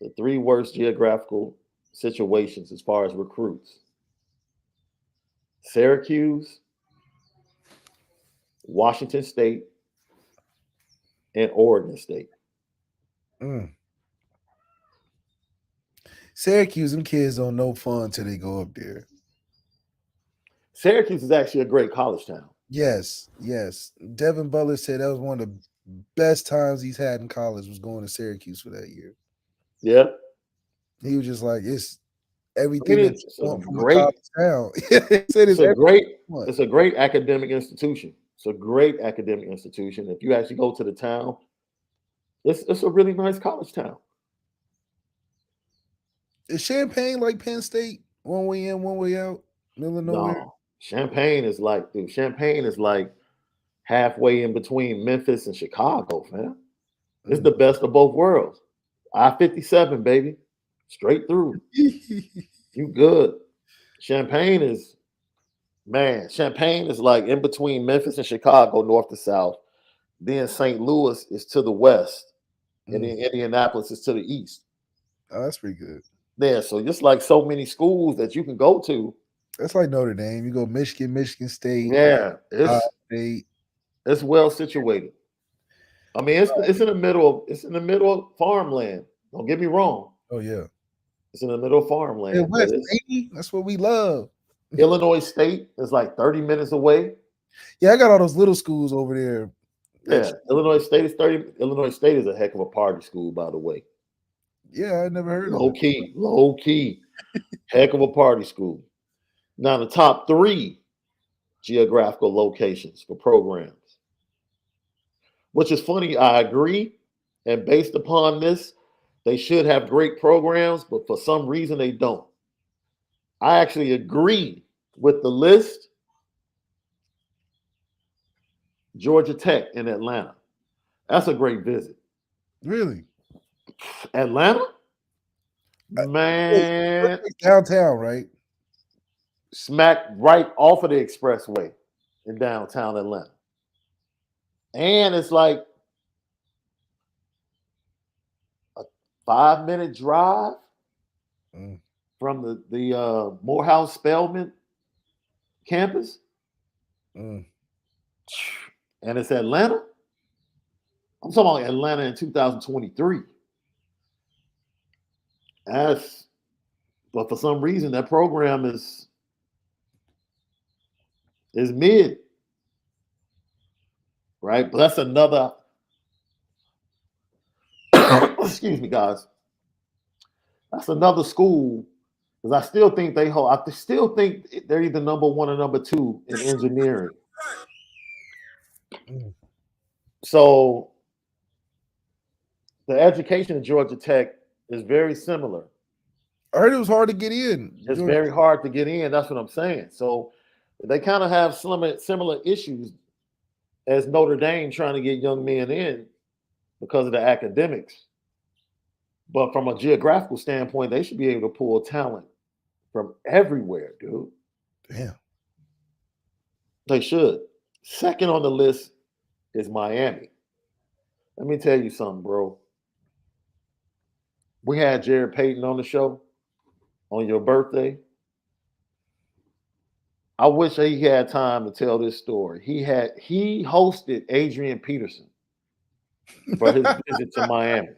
A: The 3 worst geographical situations as far as recruits: Syracuse, Washington State, and Oregon State.
B: Mm. Syracuse, them kids don't know fun till they go up there.
A: Syracuse is actually a great college town.
B: Yes. Devin Butler said that was one of the best times he's had in college was going to Syracuse for that year.
A: Yeah.
B: He was just like, it's everything
A: it's
B: from
A: great,
B: a college town.
A: It's a great academic institution. It's a great academic institution. If you actually go to the town, it's a really nice college town.
B: Is Champaign like Penn State? One way in, one way out, middle of nowhere?
A: No, Champaign is like halfway in between Memphis and Chicago, fam. It's the best of both worlds. I-57, baby. Straight through. You good. Champaign is like in between Memphis and Chicago, north to south. Then St. Louis is to the west. And then Indianapolis is to the east.
B: Oh, that's pretty good.
A: Yeah, so just like so many schools that you can go to.
B: That's like Notre Dame. You go Michigan State.
A: Yeah,
B: State.
A: It's well situated. I mean, it's in the middle of farmland. Don't get me wrong.
B: Oh yeah,
A: it's in the middle of farmland.
B: West, that's what we love.
A: Illinois State is like 30 minutes away.
B: Yeah, I got all those little schools over there.
A: Yeah, Illinois State is 30. Illinois State is a heck of a party school, by the way.
B: Yeah, I never heard of
A: Low key, heck of a party school. Now, the top 3 geographical locations for programs, which is funny. I agree. And based upon this, they should have great programs, but for some reason they don't. I actually agree with the list. Georgia Tech in Atlanta. That's a great visit.
B: it. Really?
A: Atlanta? Man.
B: Downtown, right?
A: Smack right off of the expressway in downtown Atlanta. And it's like a 5-minute drive from the Morehouse Spelman campus. And it's Atlanta. I'm talking about Atlanta in 2023. But for some reason that program is mid. Right? But that's another excuse me, guys. That's another school because I still think they're either number 1 or number 2 in engineering. So the education of Georgia Tech is very similar.
B: I heard it was hard to get in.
A: It's very hard to get in. That's what I'm saying. So they kind of have similar issues as Notre Dame trying to get young men in because of the academics. But from a geographical standpoint, they should be able to pull talent from everywhere, dude.
B: Damn.
A: They should. Second on the list is Miami. Let me tell you something, bro. We had Jared Payton on the show on your birthday. I wish he had time to tell this story. He hosted Adrian Peterson for his visit to Miami.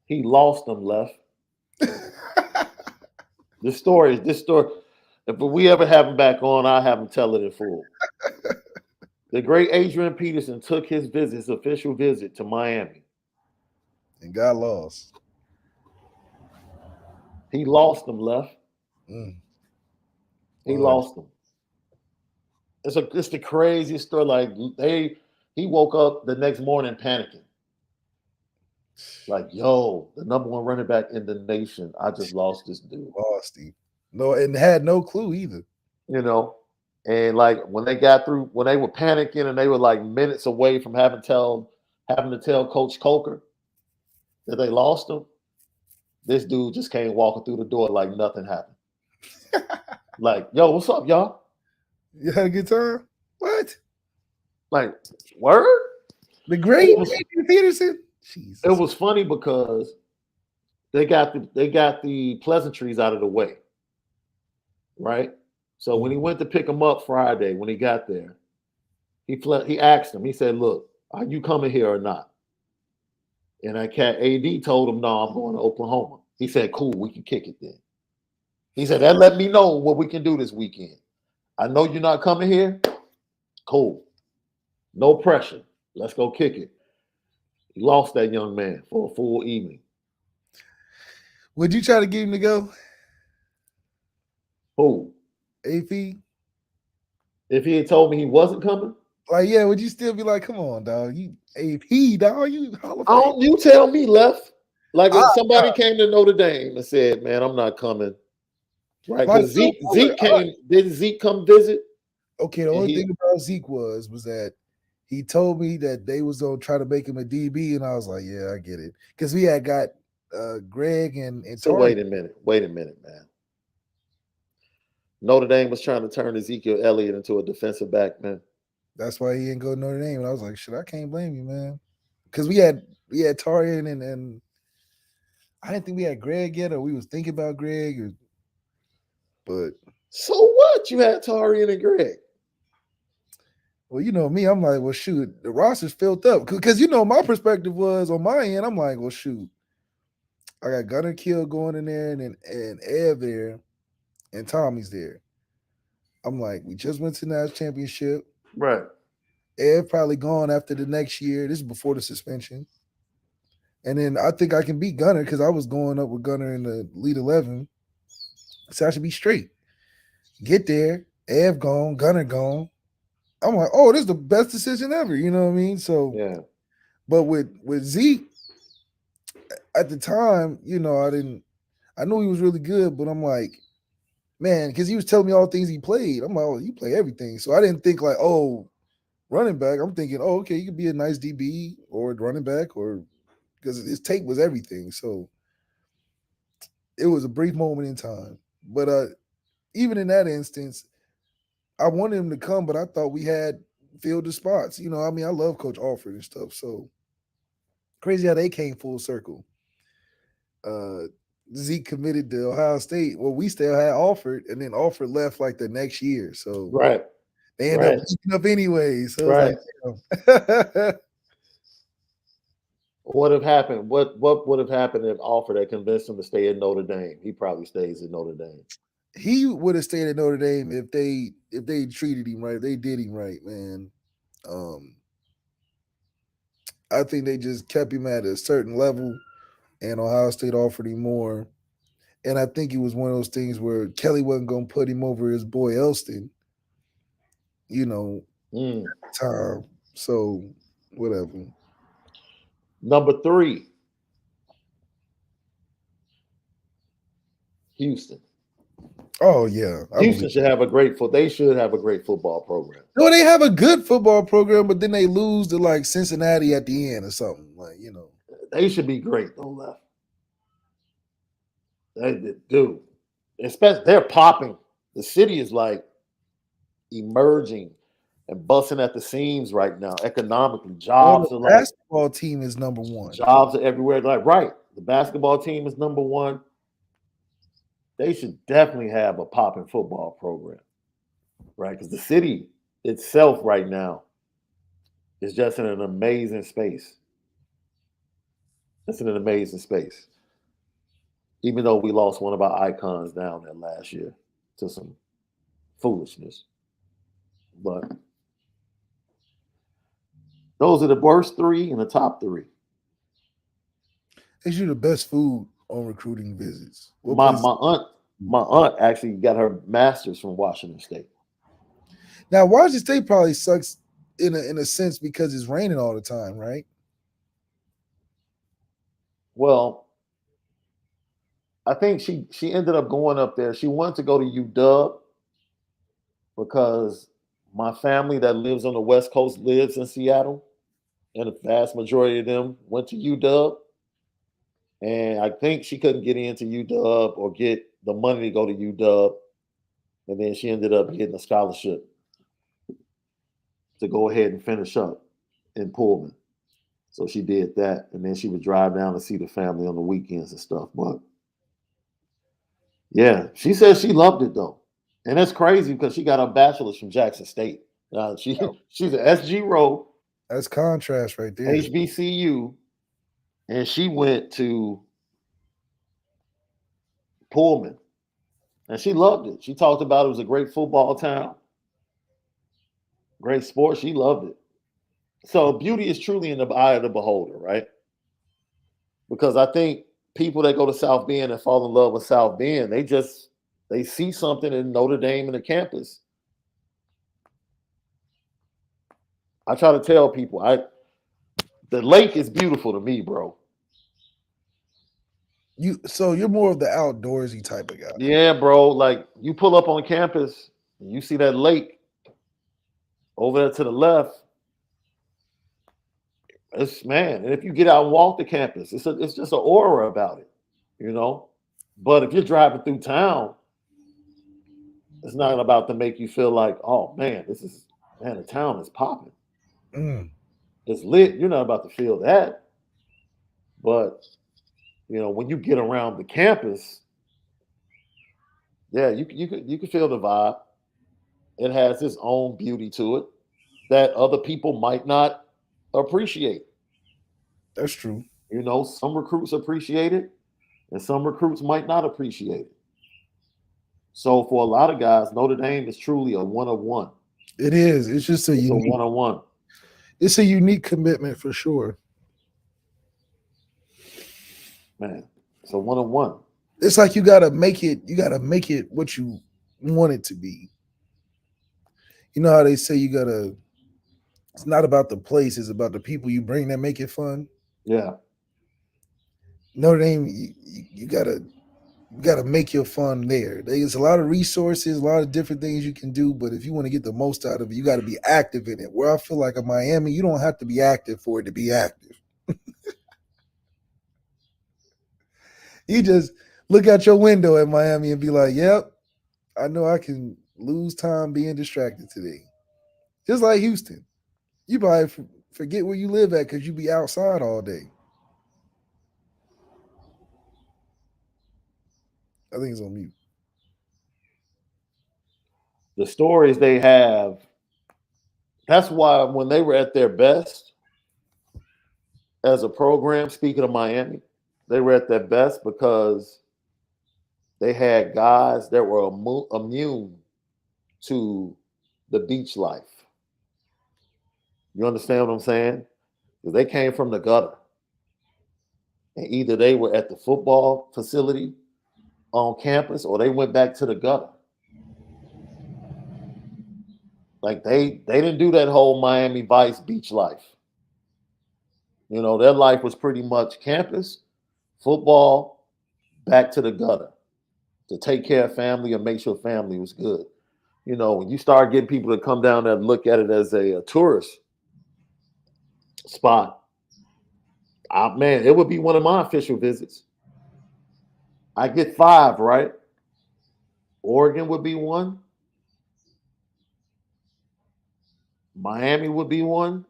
A: He lost them, Left. This story. If we ever have him back on, I'll have him tell it in full. The great Adrian Peterson took his official visit to Miami.
B: And got lost.
A: He lost them, Left. He lost them. It's the craziest story. Like he woke up the next morning panicking. Like, yo, the number 1 running back in the nation. I just lost this dude.
B: Lost him. No, and had no clue either.
A: You know, and like when they were panicking and they were like minutes away from having to tell Coach Coker that they lost him, this dude just came walking through the door like nothing happened. Like, yo, what's up, y'all?
B: You had a good time? What?
A: Like, word?
B: The great Adrian Peterson? Jesus.
A: It was funny because they got the pleasantries out of the way. Right? So when he went to pick him up Friday, when he got there, he asked him, he said, look, are you coming here or not? And that cat AD told him, no, I'm going to Oklahoma. He said, cool, we can kick it then. He said, that let me know what we can do this weekend. I know you're not coming here. Cool. No pressure. Let's go kick it. He lost that young man for a full evening.
B: Would you try to get him to go?
A: Who?
B: AP?
A: If he had told me he wasn't coming?
B: Like, yeah, would you still be like, come on, dog? You AP, dog, you Hall of Fame.
A: You tell me, Left. Like if somebody came to Notre Dame and said, man, I'm not coming. Right? Because Zeke came. Did Zeke come visit?
B: Okay, the only thing about Zeke was that he told me that they was gonna try to make him a DB, and I was like, yeah, I get it. Because we had got Greg and
A: so wait a minute, man. Notre Dame was trying to turn Ezekiel Elliott into a defensive back, man.
B: That's why he didn't go to Notre Dame. And I was like, shit, I can't blame you, man. Because we had Tarian and I didn't think we had Greg yet, or we was thinking about Greg. But
A: so what? You had Tarian and Greg.
B: Well, you know me, I'm like, well, shoot, the roster's filled up. Because, you know, my perspective was on my end, I'm like, well, shoot, I got Gunner Kill going in there, and Ev there, and Tommy's there. I'm like, we just went to the national championship.
A: Right.
B: Ev probably gone after the next year. This is before the suspension. And then I think I can beat Gunner because I was going up with Gunner in the lead 11. So I should be straight. Get there, Ev gone, Gunner gone. I'm like, oh, this is the best decision ever. You know what I mean? So,
A: Yeah.
B: but with Zeke at the time, I knew he was really good, but I'm like, man, because he was telling me all the things he played. I'm like, oh, you play everything. So I didn't think like, oh, running back. I'm thinking, oh, okay, you could be a nice DB or running back, or because his tape was everything. So it was a brief moment in time. But even in that instance, I wanted him to come, but I thought we had filled the spots. I mean, I love Coach Alford and stuff. So crazy how they came full circle. Uh, Zeke committed to Ohio State. Well, we still had Alford, and then Alford left like the next year. So
A: Right.
B: they end up
A: Right.
B: picking up anyway. So it's
A: Right.
B: like, damn.
A: What have happened? What would have happened if Alfred had convinced him to stay at Notre Dame? He probably stays at Notre Dame.
B: He would have stayed at Notre Dame if they treated him right, if they did him right, man. Um, I think they just kept him at a certain level, and Ohio State offered him more. And I think it was one of those things where Kelly wasn't going to put him over his boy Elston, you know,
A: Mm.
B: time. So whatever.
A: Number 3, Houston.
B: Oh yeah, I
A: Houston
B: believe.
A: should have a great They should have a great football program.
B: No, they have a good football program, but then they lose to like Cincinnati at the end or something. Like.
A: They should be great. Don't left. They do. Especially they're popping. The city is like emerging and busting at the seams right now. Economically,
B: Well, the
A: jobs are like
B: basketball team is number one.
A: jobs are everywhere. Like right, the basketball team is number one. They should definitely have a popping football program, right? Because the city itself right now is just in an amazing space. It's in an amazing space. Even though we lost one of our icons down there last year to some foolishness. But those are the worst 3 and the top 3.
B: They do the best food on recruiting visits. What
A: My
B: place?
A: my aunt my aunt actually got her master's from Washington State.
B: Now, Washington State probably sucks in a sense because it's raining all the time, right?
A: Well, I think she ended up going up there. She wanted to go to UW because my family that lives on the West Coast lives in Seattle, and the vast majority of them went to UW. And I think she couldn't get into UW or get the money to go to UW, and then she ended up getting a scholarship to go ahead and finish up in Pullman. So she did that, and then she would drive down to see the family on the weekends and stuff. But yeah, she said she loved it though, and that's crazy because she got her bachelor's from Jackson State. She's an SG Row,
B: That's contrast right there.
A: HBCU, and she went to Pullman, and she loved it. She talked about it was a great football town, great sport. She loved it. So beauty is truly in the eye of the beholder, right? Because I think people that go to South Bend and fall in love with South Bend, they see something in Notre Dame and the campus. I try to tell people, the lake is beautiful to me, bro.
B: So you're more of the outdoorsy type of guy.
A: Yeah, bro. Like you pull up on campus, and you see that lake over there to the left. It's man, and if you get out and walk the campus, it's just an aura about it, you know. But if you're driving through town, it's not about to make you feel like, oh man, the town is popping.
B: Mm,
A: It's lit. You're not about to feel that. But when you get around the campus, yeah, you can feel the vibe. It has its own beauty to it that other people might not appreciate.
B: that's true.
A: Some recruits appreciate it, and some recruits might not appreciate it. So for a lot of guys, Notre Dame is truly a one of one.
B: It is. It's just a
A: It's a
B: unique.
A: one on one.
B: It's a unique commitment for sure.
A: Man, it's a one on one.
B: It's like you gotta make it. You gotta make it what you want it to be. You know how they say you gotta. It's not about the place. It's about the people you bring that make it fun.
A: Yeah.
B: Notre Dame, you gotta make your fun there. There's a lot of resources, a lot of different things you can do, but if you want to get the most out of it, you got to be active in it. Where I feel like in Miami, you don't have to be active for it to be active. You just look out your window at Miami and be like, "Yep, I know I can lose time being distracted today." Just like Houston, you probably forget where you live at because you be outside all day. I think it's on mute.
A: The stories they have, that's why when they were at their best as a program, speaking of Miami, they were at their best because they had guys that were immune to the beach life. You understand what I'm saying? Because they came from the gutter. And either they were at the football facility on campus or they went back to the gutter. Like they didn't do that whole Miami Vice beach life. You know, their life was pretty much campus, football, back to the gutter to take care of family and make sure family was good. You know, when you start getting people to come down there and look at it as a tourist spot, man, it would be one of my official visits. I get 5, right? Oregon would be one. Miami would be one.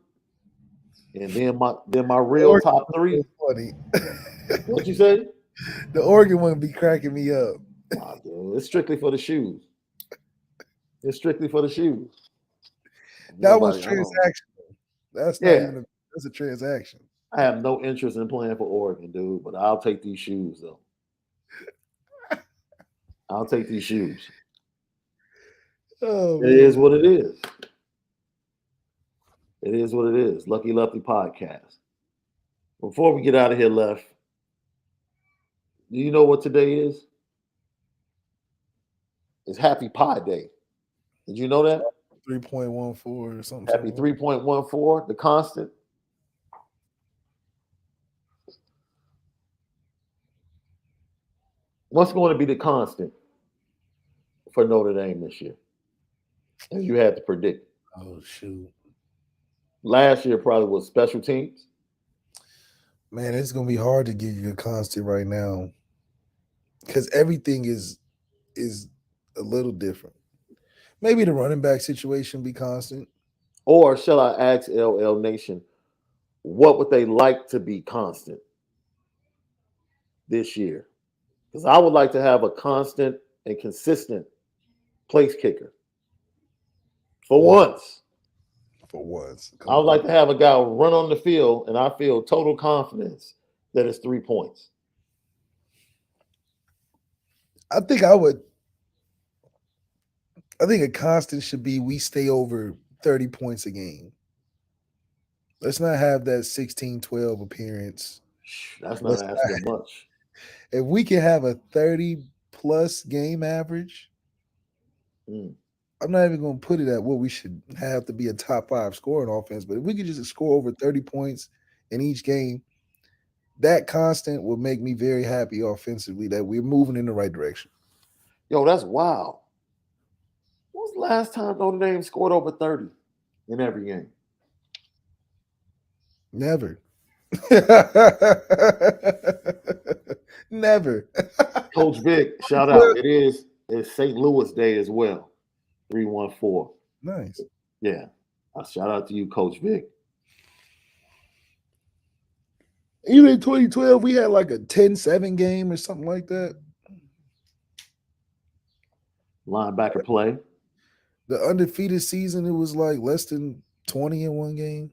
A: And then my
B: The
A: real
B: Oregon
A: top
B: one
A: 3.
B: is funny.
A: What you say?
B: The Oregon one be cracking me up.
A: Nah, dude, it's strictly for the shoes. It's strictly for the shoes.
B: That one's
A: Nobody, I don't.
B: transactional. That's not
A: Yeah,
B: even that's a transaction.
A: I have no interest in playing for Oregon, dude. But I'll take these shoes though. I'll take these shoes.
B: Oh
A: It is
B: man.
A: what it is. It is what it is. Lucky Lefty podcast. Before we get out of here, Left, do you know what today is? It's Happy Pie Day. Did you know that?
B: 3.14 or
A: Happy
B: something.
A: 3.14, the constant. What's going to be the constant for Notre Dame this year? If you had to predict.
B: Oh shoot.
A: Last year probably was special teams.
B: Man, it's gonna be hard to give you a constant right now. Because everything is a little different. Maybe the running back situation be constant.
A: Or shall I ask LL Nation, what would they like to be constant this year? Because I would like to have a constant and consistent place kicker. For
B: Wow.
A: once,
B: For once.
A: I
B: Come
A: would
B: on.
A: like to have a guy run on the field and I feel total confidence that it's 3 points.
B: I think I would I think a constant should be we stay over 30 points a game. Let's not have that 16-12 appearance.
A: That's not
B: Let's
A: asking much.
B: if we can have a 30 plus game average,
A: Mm.
B: I'm not even going to put it at what we should have to be a top 5 scoring offense, but if we could just score over 30 points in each game, that constant will make me very happy offensively that we're moving in the right direction.
A: Yo, that's wild. When was the last time Notre Dame scored over 30 in every game?
B: Never. Never.
A: Coach Vic, shout out. It's St. Louis Day as well. 314.
B: Nice.
A: Yeah. Shout out to you, Coach Vic.
B: Even in 2012, we had like a 10-7 game or something like that.
A: Linebacker play.
B: The undefeated season, it was like less than 20 in one game.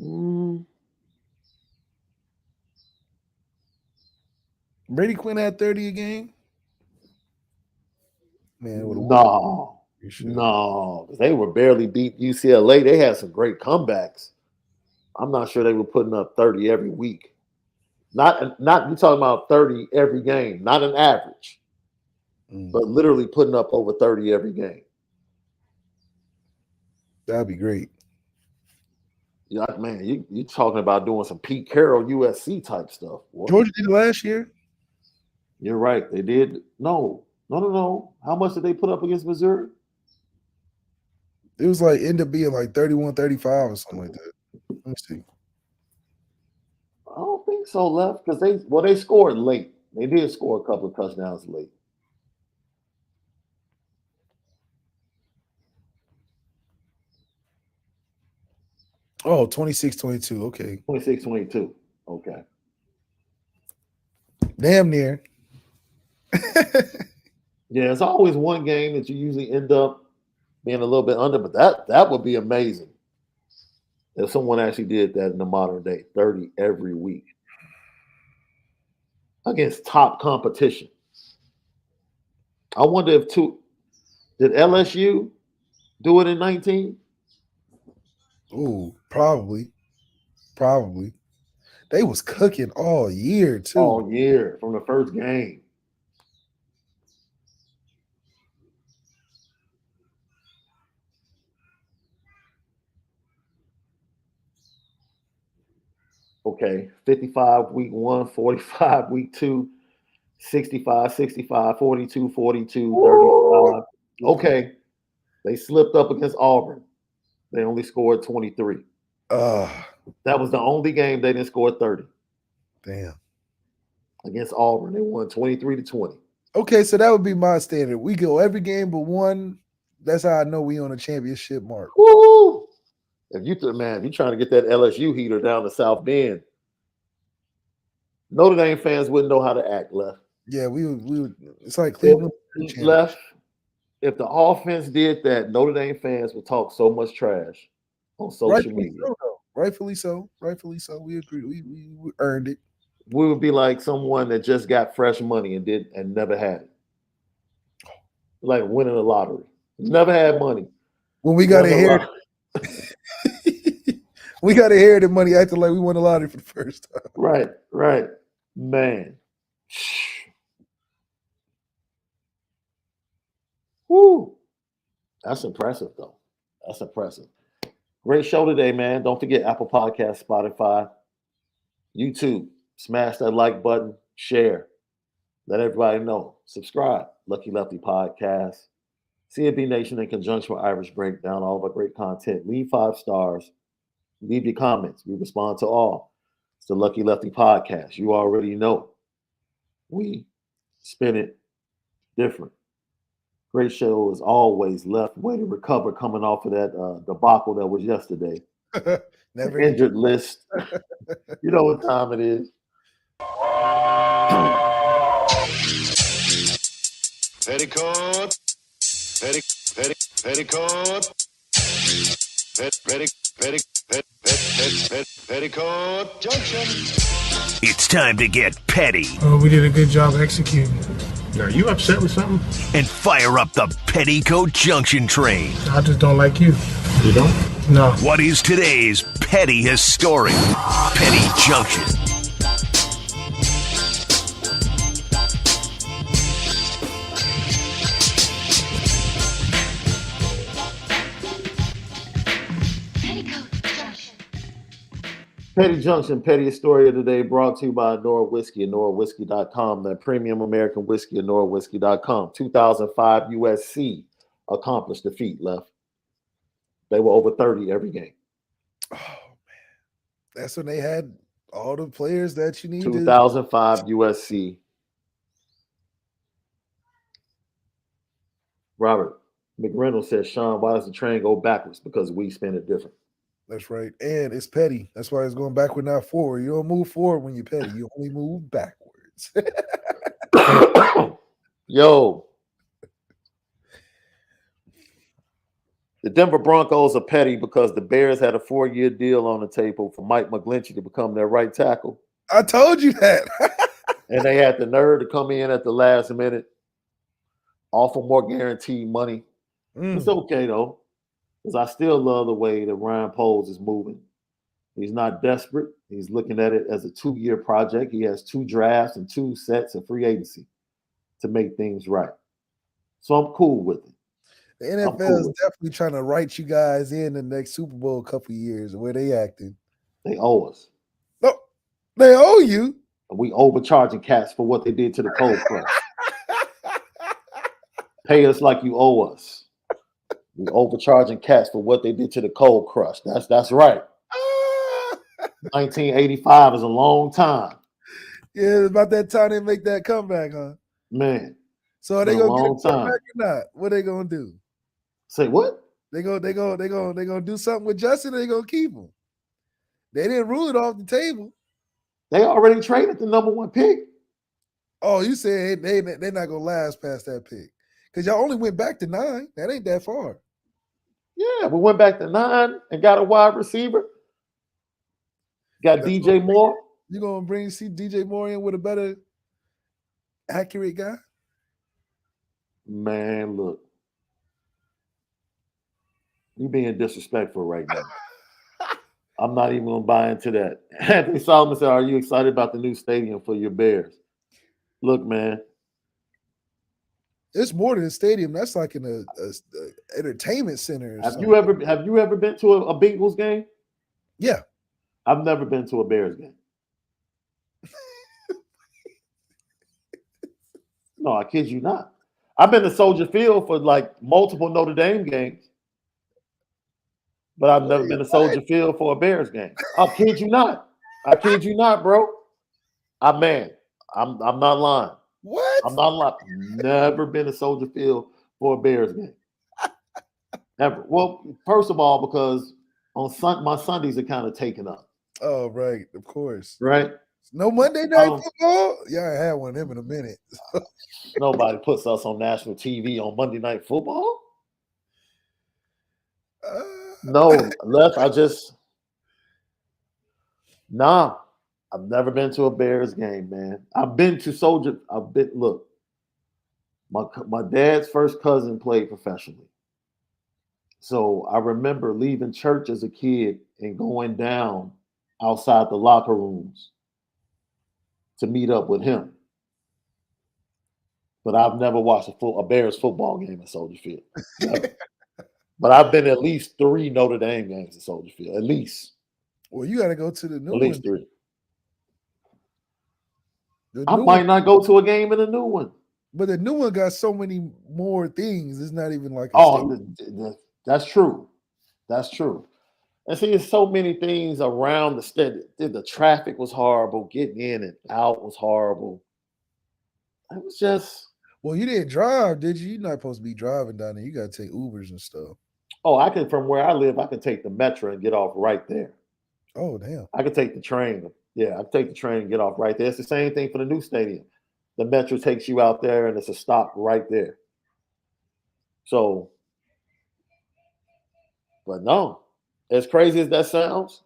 A: Mm,
B: Brady Quinn had 30 a game. Man,
A: No, they were barely beat UCLA. They had some great comebacks. I'm not sure they were putting up 30 every week. Not you talking about 30 every game, not an average, but literally putting up over 30 every game.
B: That'd be great.
A: You're like, man, you talking about doing some Pete Carroll USC type stuff. Boy.
B: Georgia did it last year.
A: You're right. They did. No. How much did they put up against Missouri?
B: It was like ended up being like 31-35 or something like that. Let me see.
A: I don't think so, Left, because they scored late. They did score a couple of touchdowns late.
B: Oh, 26-22. Okay.
A: 26-22. Okay.
B: Damn near.
A: Yeah, it's always one game that you usually end up being a little bit under, but that would be amazing if someone actually did that in the modern day, 30 every week against top competition. I wonder if did LSU do it in 19?
B: Ooh, probably. They was cooking all year too.
A: All year from the first game. Okay, 55 week 1, 45 week 2, 65, 42, 35. Okay. They slipped up against Auburn. They only scored 23. That was the only game they didn't score 30.
B: Damn.
A: Against Auburn, they won 23-20.
B: Okay, so that would be my standard. We go every game but one. That's how I know we on a championship mark.
A: Woo! If you're trying to get that LSU heater down the South Bend, Notre Dame fans wouldn't know how to act, Left.
B: Yeah, we would. It's like Cleveland
A: Left. If the offense did that, Notre Dame fans would talk so much trash on social media.
B: Rightfully so. We agree. We earned it.
A: We would be like someone that just got fresh money and never had it. Like winning the lottery. Never had money.
B: When we got inherited, we got inherited money acting like we won the lottery for the first time.
A: Right. Man. Woo. That's impressive, though. That's impressive. Great show today, man. Don't forget Apple Podcasts, Spotify, YouTube. Smash that like button. Share. Let everybody know. Subscribe. Lucky Lefty Podcast. CNB Nation in conjunction with Irish Breakdown. All of our great content. Leave 5 stars. Leave your comments. We respond to all. It's the Lucky Lefty Podcast. You already know. We spin it different. Great show as always. Left way to recover coming off of that debacle that was yesterday.
B: Never
A: injured list. You know what time it is.
C: Petticoat. Petticoat Junction.
D: It's time to get petty.
E: We did a good job executing.
F: Are you upset with something?
D: And fire up the Petticoat Junction train.
E: I just don't like you.
F: You don't?
E: No.
D: What is today's petty historic? Petty Junction.
A: Petty Junction, pettiest story of the day, brought to you by Onora Whiskey, OnoraWhiskey.com, that premium American whiskey, OnoraWhiskey.com. 2005 USC accomplished defeat, Left. They were over 30 every game.
B: Oh, man. That's when they had all the players that you needed.
A: 2005 USC. Robert McReynolds says, Shaun, why does the train go backwards? Because we spin it different.
B: That's right. And it's petty. That's why it's going backward, not forward. You don't move forward when you're petty. You only move backwards.
A: Yo. The Denver Broncos are petty because the Bears had a 4-year deal on the table for Mike McGlinchey to become their right tackle.
B: I told you that.
A: And they had the nerve to come in at the last minute, offer more guaranteed money. It's okay though, because I still love the way that Ryan Poles is moving. He's not desperate. He's looking at it as a 2-year project. He has 2 drafts and 2 sets of free agency to make things right. So I'm cool with it.
B: The NFL is definitely trying to write you guys in the next Super Bowl couple of years. The way they acting,
A: they owe us.
B: No, they owe you.
A: We overcharging cats for what they did to the Cold Crush. Pay us like you owe us. We overcharging cats for what they did to the Cold Crush. That's right. 1985 is a long time.
B: Yeah, it's about that time they make that comeback, huh?
A: Man.
B: So are they gonna get a comeback or not? What are they gonna do?
A: Say what?
B: They gonna do something with Justin, or they gonna keep him? They didn't rule it off the table.
A: They already traded the number 1 pick.
B: Oh, you said they're not gonna last past that pick. Because y'all only went back to 9. That ain't that far.
A: Yeah, we went back to 9 and got a wide receiver. Got DJ Moore.
B: You gonna bring DJ Moore in with a better accurate guy?
A: Man, look. You being disrespectful right now. I'm not even gonna buy into that. Anthony Solomon said, "Are you excited about the new stadium for your Bears?" Look, man.
B: It's more than a stadium. That's like in a entertainment center.
A: Have you ever been to a Bengals game?
B: Yeah.
A: I've never been to a Bears game. No, I kid you not. I've been to Soldier Field for like multiple Notre Dame games, but I've never been to Soldier Field for a Bears game. I kid you not. I kid you not, bro. I'm not lying.
B: What?
A: I'm not lying. Never been to Soldier Field for a Bears game. Never. Well, first of all, because on my Sundays are kind of taken up.
B: Oh, right. Of course.
A: Right?
B: No Monday night football? Yeah, I had one of them in a minute.
A: Nobody puts us on national TV on Monday Night Football. No, Nah. I've never been to a Bears game, man. I've been to Soldier. Look, my dad's first cousin played professionally. So I remember leaving church as a kid and going down outside the locker rooms to meet up with him. But I've never watched a Bears football game in Soldier Field. Never. But I've been at least 3 Notre Dame games in Soldier Field. At least.
B: Well, you got to go to the new one.
A: At least 3. I might not go to a game in the new one.
B: But the new one got so many more things. It's not even like
A: that's true. That's true. And see, there's so many things around the state. The traffic was horrible. Getting in and out was horrible. It was just.
B: Well, you didn't drive, did you? You're not supposed to be driving down there. You got to take Ubers and stuff.
A: Oh, from where I live, I can take the metro and get off right there.
B: Oh, damn.
A: I can take the train. Yeah, I can take the train and get off right there. It's the same thing for the new stadium. The metro takes you out there and it's a stop right there. So, but no, as crazy as that sounds,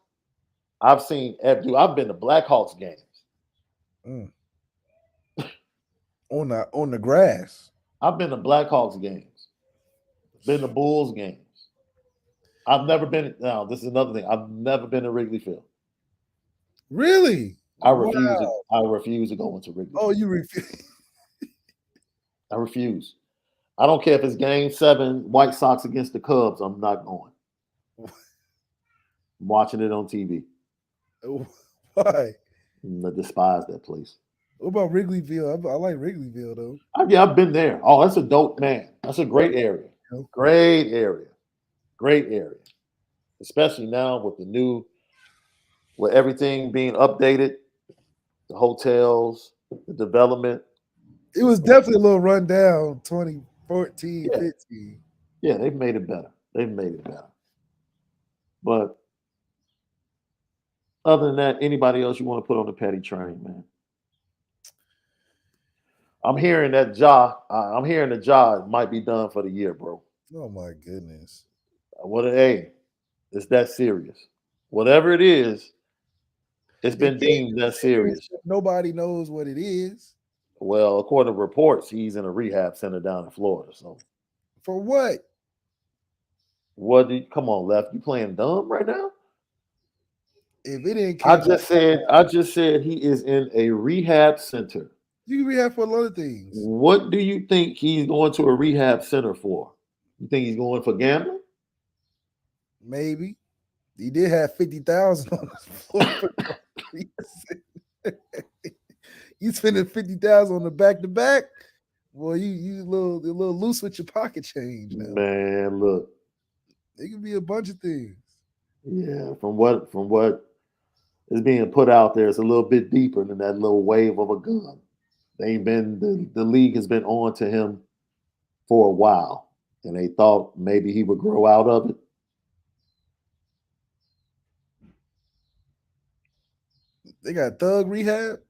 A: I've been to Blackhawks games.
B: On the grass.
A: I've been to Blackhawks games. Been to Bulls games. I've never been. Now, this is another thing. I've never been to Wrigley Field.
B: Really?
A: I refuse to go into Wrigley.
B: Oh, you refuse?
A: I refuse. I don't care if it's Game 7, White Sox against the Cubs. I'm not going. I'm watching it on TV.
B: Why?
A: I despise that place.
B: What about Wrigleyville? I like Wrigleyville though.
A: I've been there. Oh, that's a dope, man. That's a great area. Great area. Great area. Especially now with everything being updated, the hotels, the development.
B: It was definitely a little rundown 2014, 15.
A: Yeah, they've made it better. But other than that, anybody else you want to put on the petty train, man? I'm hearing that the Ja might be done for the year, bro.
B: Oh my goodness.
A: It's that serious. Whatever it is, It's been deemed that serious.
B: Nobody knows what it is.
A: Well, according to reports, he's in a rehab center down in Florida. So,
B: For what?
A: come on, Left? You playing dumb right now?
B: If it didn't,
A: I just said he is in a rehab center.
B: You can rehab for a lot of things.
A: What do you think he's going to a rehab center for? You think he's going for gambling?
B: Maybe. He did have 50,000 on his floor. You spending 50,000 on the back-to-back? Boy, you a little loose with your pocket change now.
A: Man, look.
B: It could be a bunch of things.
A: Yeah, from what is being put out there, it's a little bit deeper than that little wave of a gun. The league has been on to him for a while, and they thought maybe he would grow out of it.
B: They got thug rehab.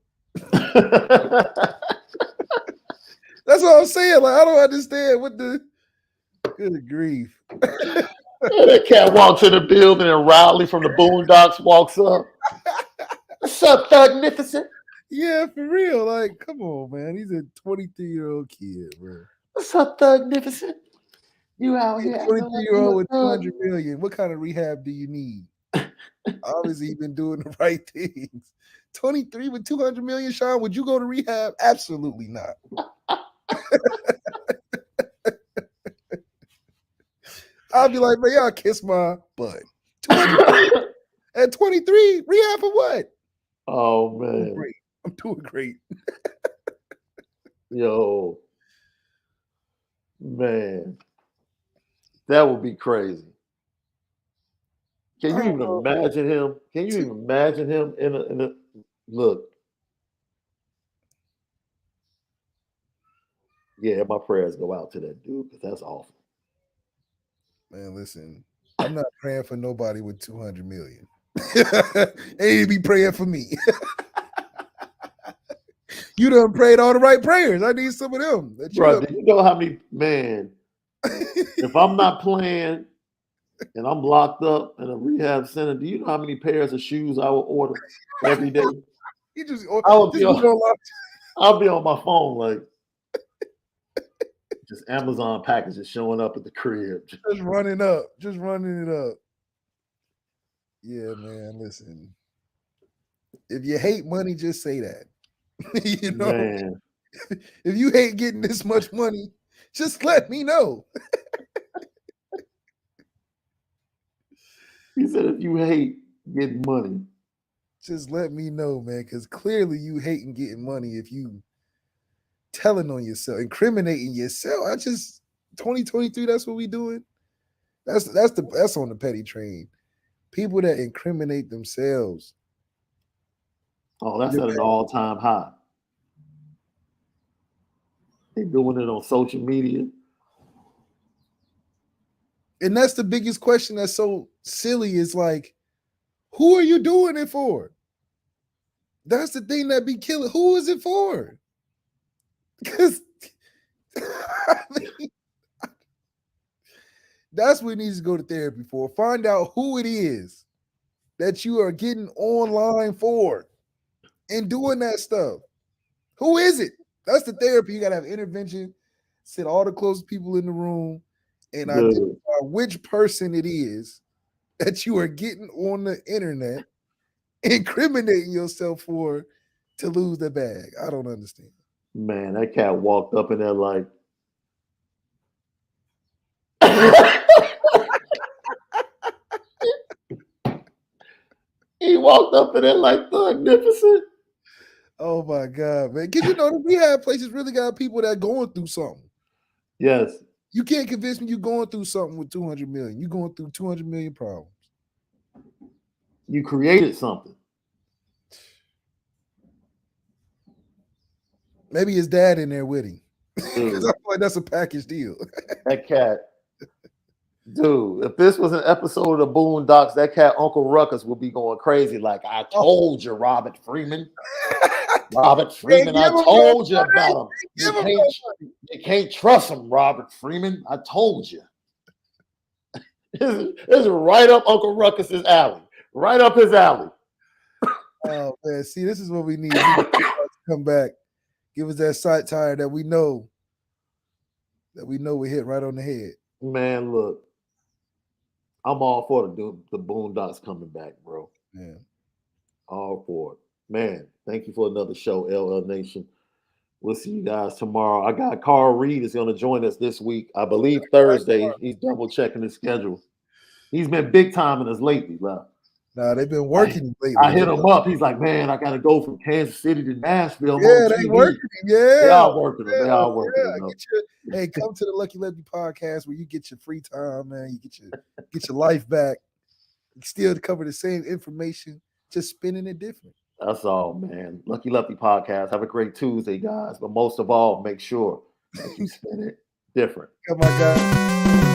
B: That's what I'm saying. Like, I don't understand what the good grief.
A: That cat walks in the building and Riley from the Boondocks walks up. What's up, Thugnificent?
B: Yeah, for real. Like, come on, man. He's a 23-year-old kid, bro.
A: What's up, Thugnificent? You out here?
B: 23-year-old with 200 million. What kind of rehab do you need? Obviously, you've been doing the right things. 23 with 200 million, Shaun. Would you go to rehab? Absolutely not. I'll be like, man, y'all kiss my butt. 200 at 23, rehab for what?
A: Oh man,
B: I'm doing great.
A: Yo, man, that would be crazy. Can you even imagine him? Can you even imagine him in a look? Yeah, my prayers go out to that dude because that's awful.
B: Man, listen, I'm not praying for nobody with 200 million. They be praying for me. You done prayed all the right prayers. I need some of them.
A: Bro, do you know how many, man, if I'm not playing and I'm locked up in a rehab center, do you know how many pairs of shoes I will order every day? I'll be on my phone like just Amazon packages showing up at the crib.
B: Just running it up. Yeah, man, listen. If you hate money, just say that. You know,
A: man.
B: If you hate getting this much money, just let me know.
A: He said, if you hate getting money,
B: just let me know, man, because clearly you hating getting money if you telling on yourself, incriminating yourself. 2023, that's what we doing. That's on the petty train. People that incriminate themselves.
A: Oh, that's at an all-time high. They're doing it on social media.
B: And that's the biggest question that's so silly is like, who are you doing it for? That's the thing that be killing. Who is it for? Because that's what needs to go to therapy for. Find out who it is that you are getting online for and doing that stuff. Who is it? That's the therapy. You got to have intervention, sit all the closest people in the room, and identify which person it is that you are getting on the internet, incriminating yourself for to lose the bag. I don't understand.
A: Man, that cat walked up in there like he walked up in there like Thugnificent.
B: Oh my God, man. Because you know the rehab places really got people that are going through something.
A: Yes.
B: You can't convince me you're going through something with 200 million. You're going through 200 million problems.
A: You created something.
B: Maybe his dad in there with him. Because I feel like that's a package deal.
A: That cat. Dude, if this was an episode of the Boondocks, that cat Uncle Ruckus would be going crazy like, I told you, Robert Freeman. Robert Freeman, I told you about him. You can't trust him, Robert Freeman. I told you. This is right up Uncle Ruckus's alley. Right up his alley.
B: Oh man, see, this is what we need. We need to come back, give us that satire that we know we hit right on the head.
A: Man, look, I'm all for the Boondocks coming back, bro.
B: Yeah.
A: All for it. Man, thank you for another show, LL Nation. We'll see you guys tomorrow. I got Carl Reed is going to join us this week. I believe Thursday. He's double checking his schedule. He's been big time in us lately, bro.
B: Nah, they've been working lately.
A: I hit him up. He's like, man, I got to go from Kansas City to Nashville.
B: Yeah, they working him. Yeah,
A: they all working him. They all working him.
B: Hey, come to the Lucky Lefty podcast where you get your free time, man. You get your life back. You still cover the same information, just spinning it different.
A: That's all, man. Lucky Lefty podcast. Have a great Tuesday, guys. But most of all, make sure that you spin it different.
B: Come on, guys.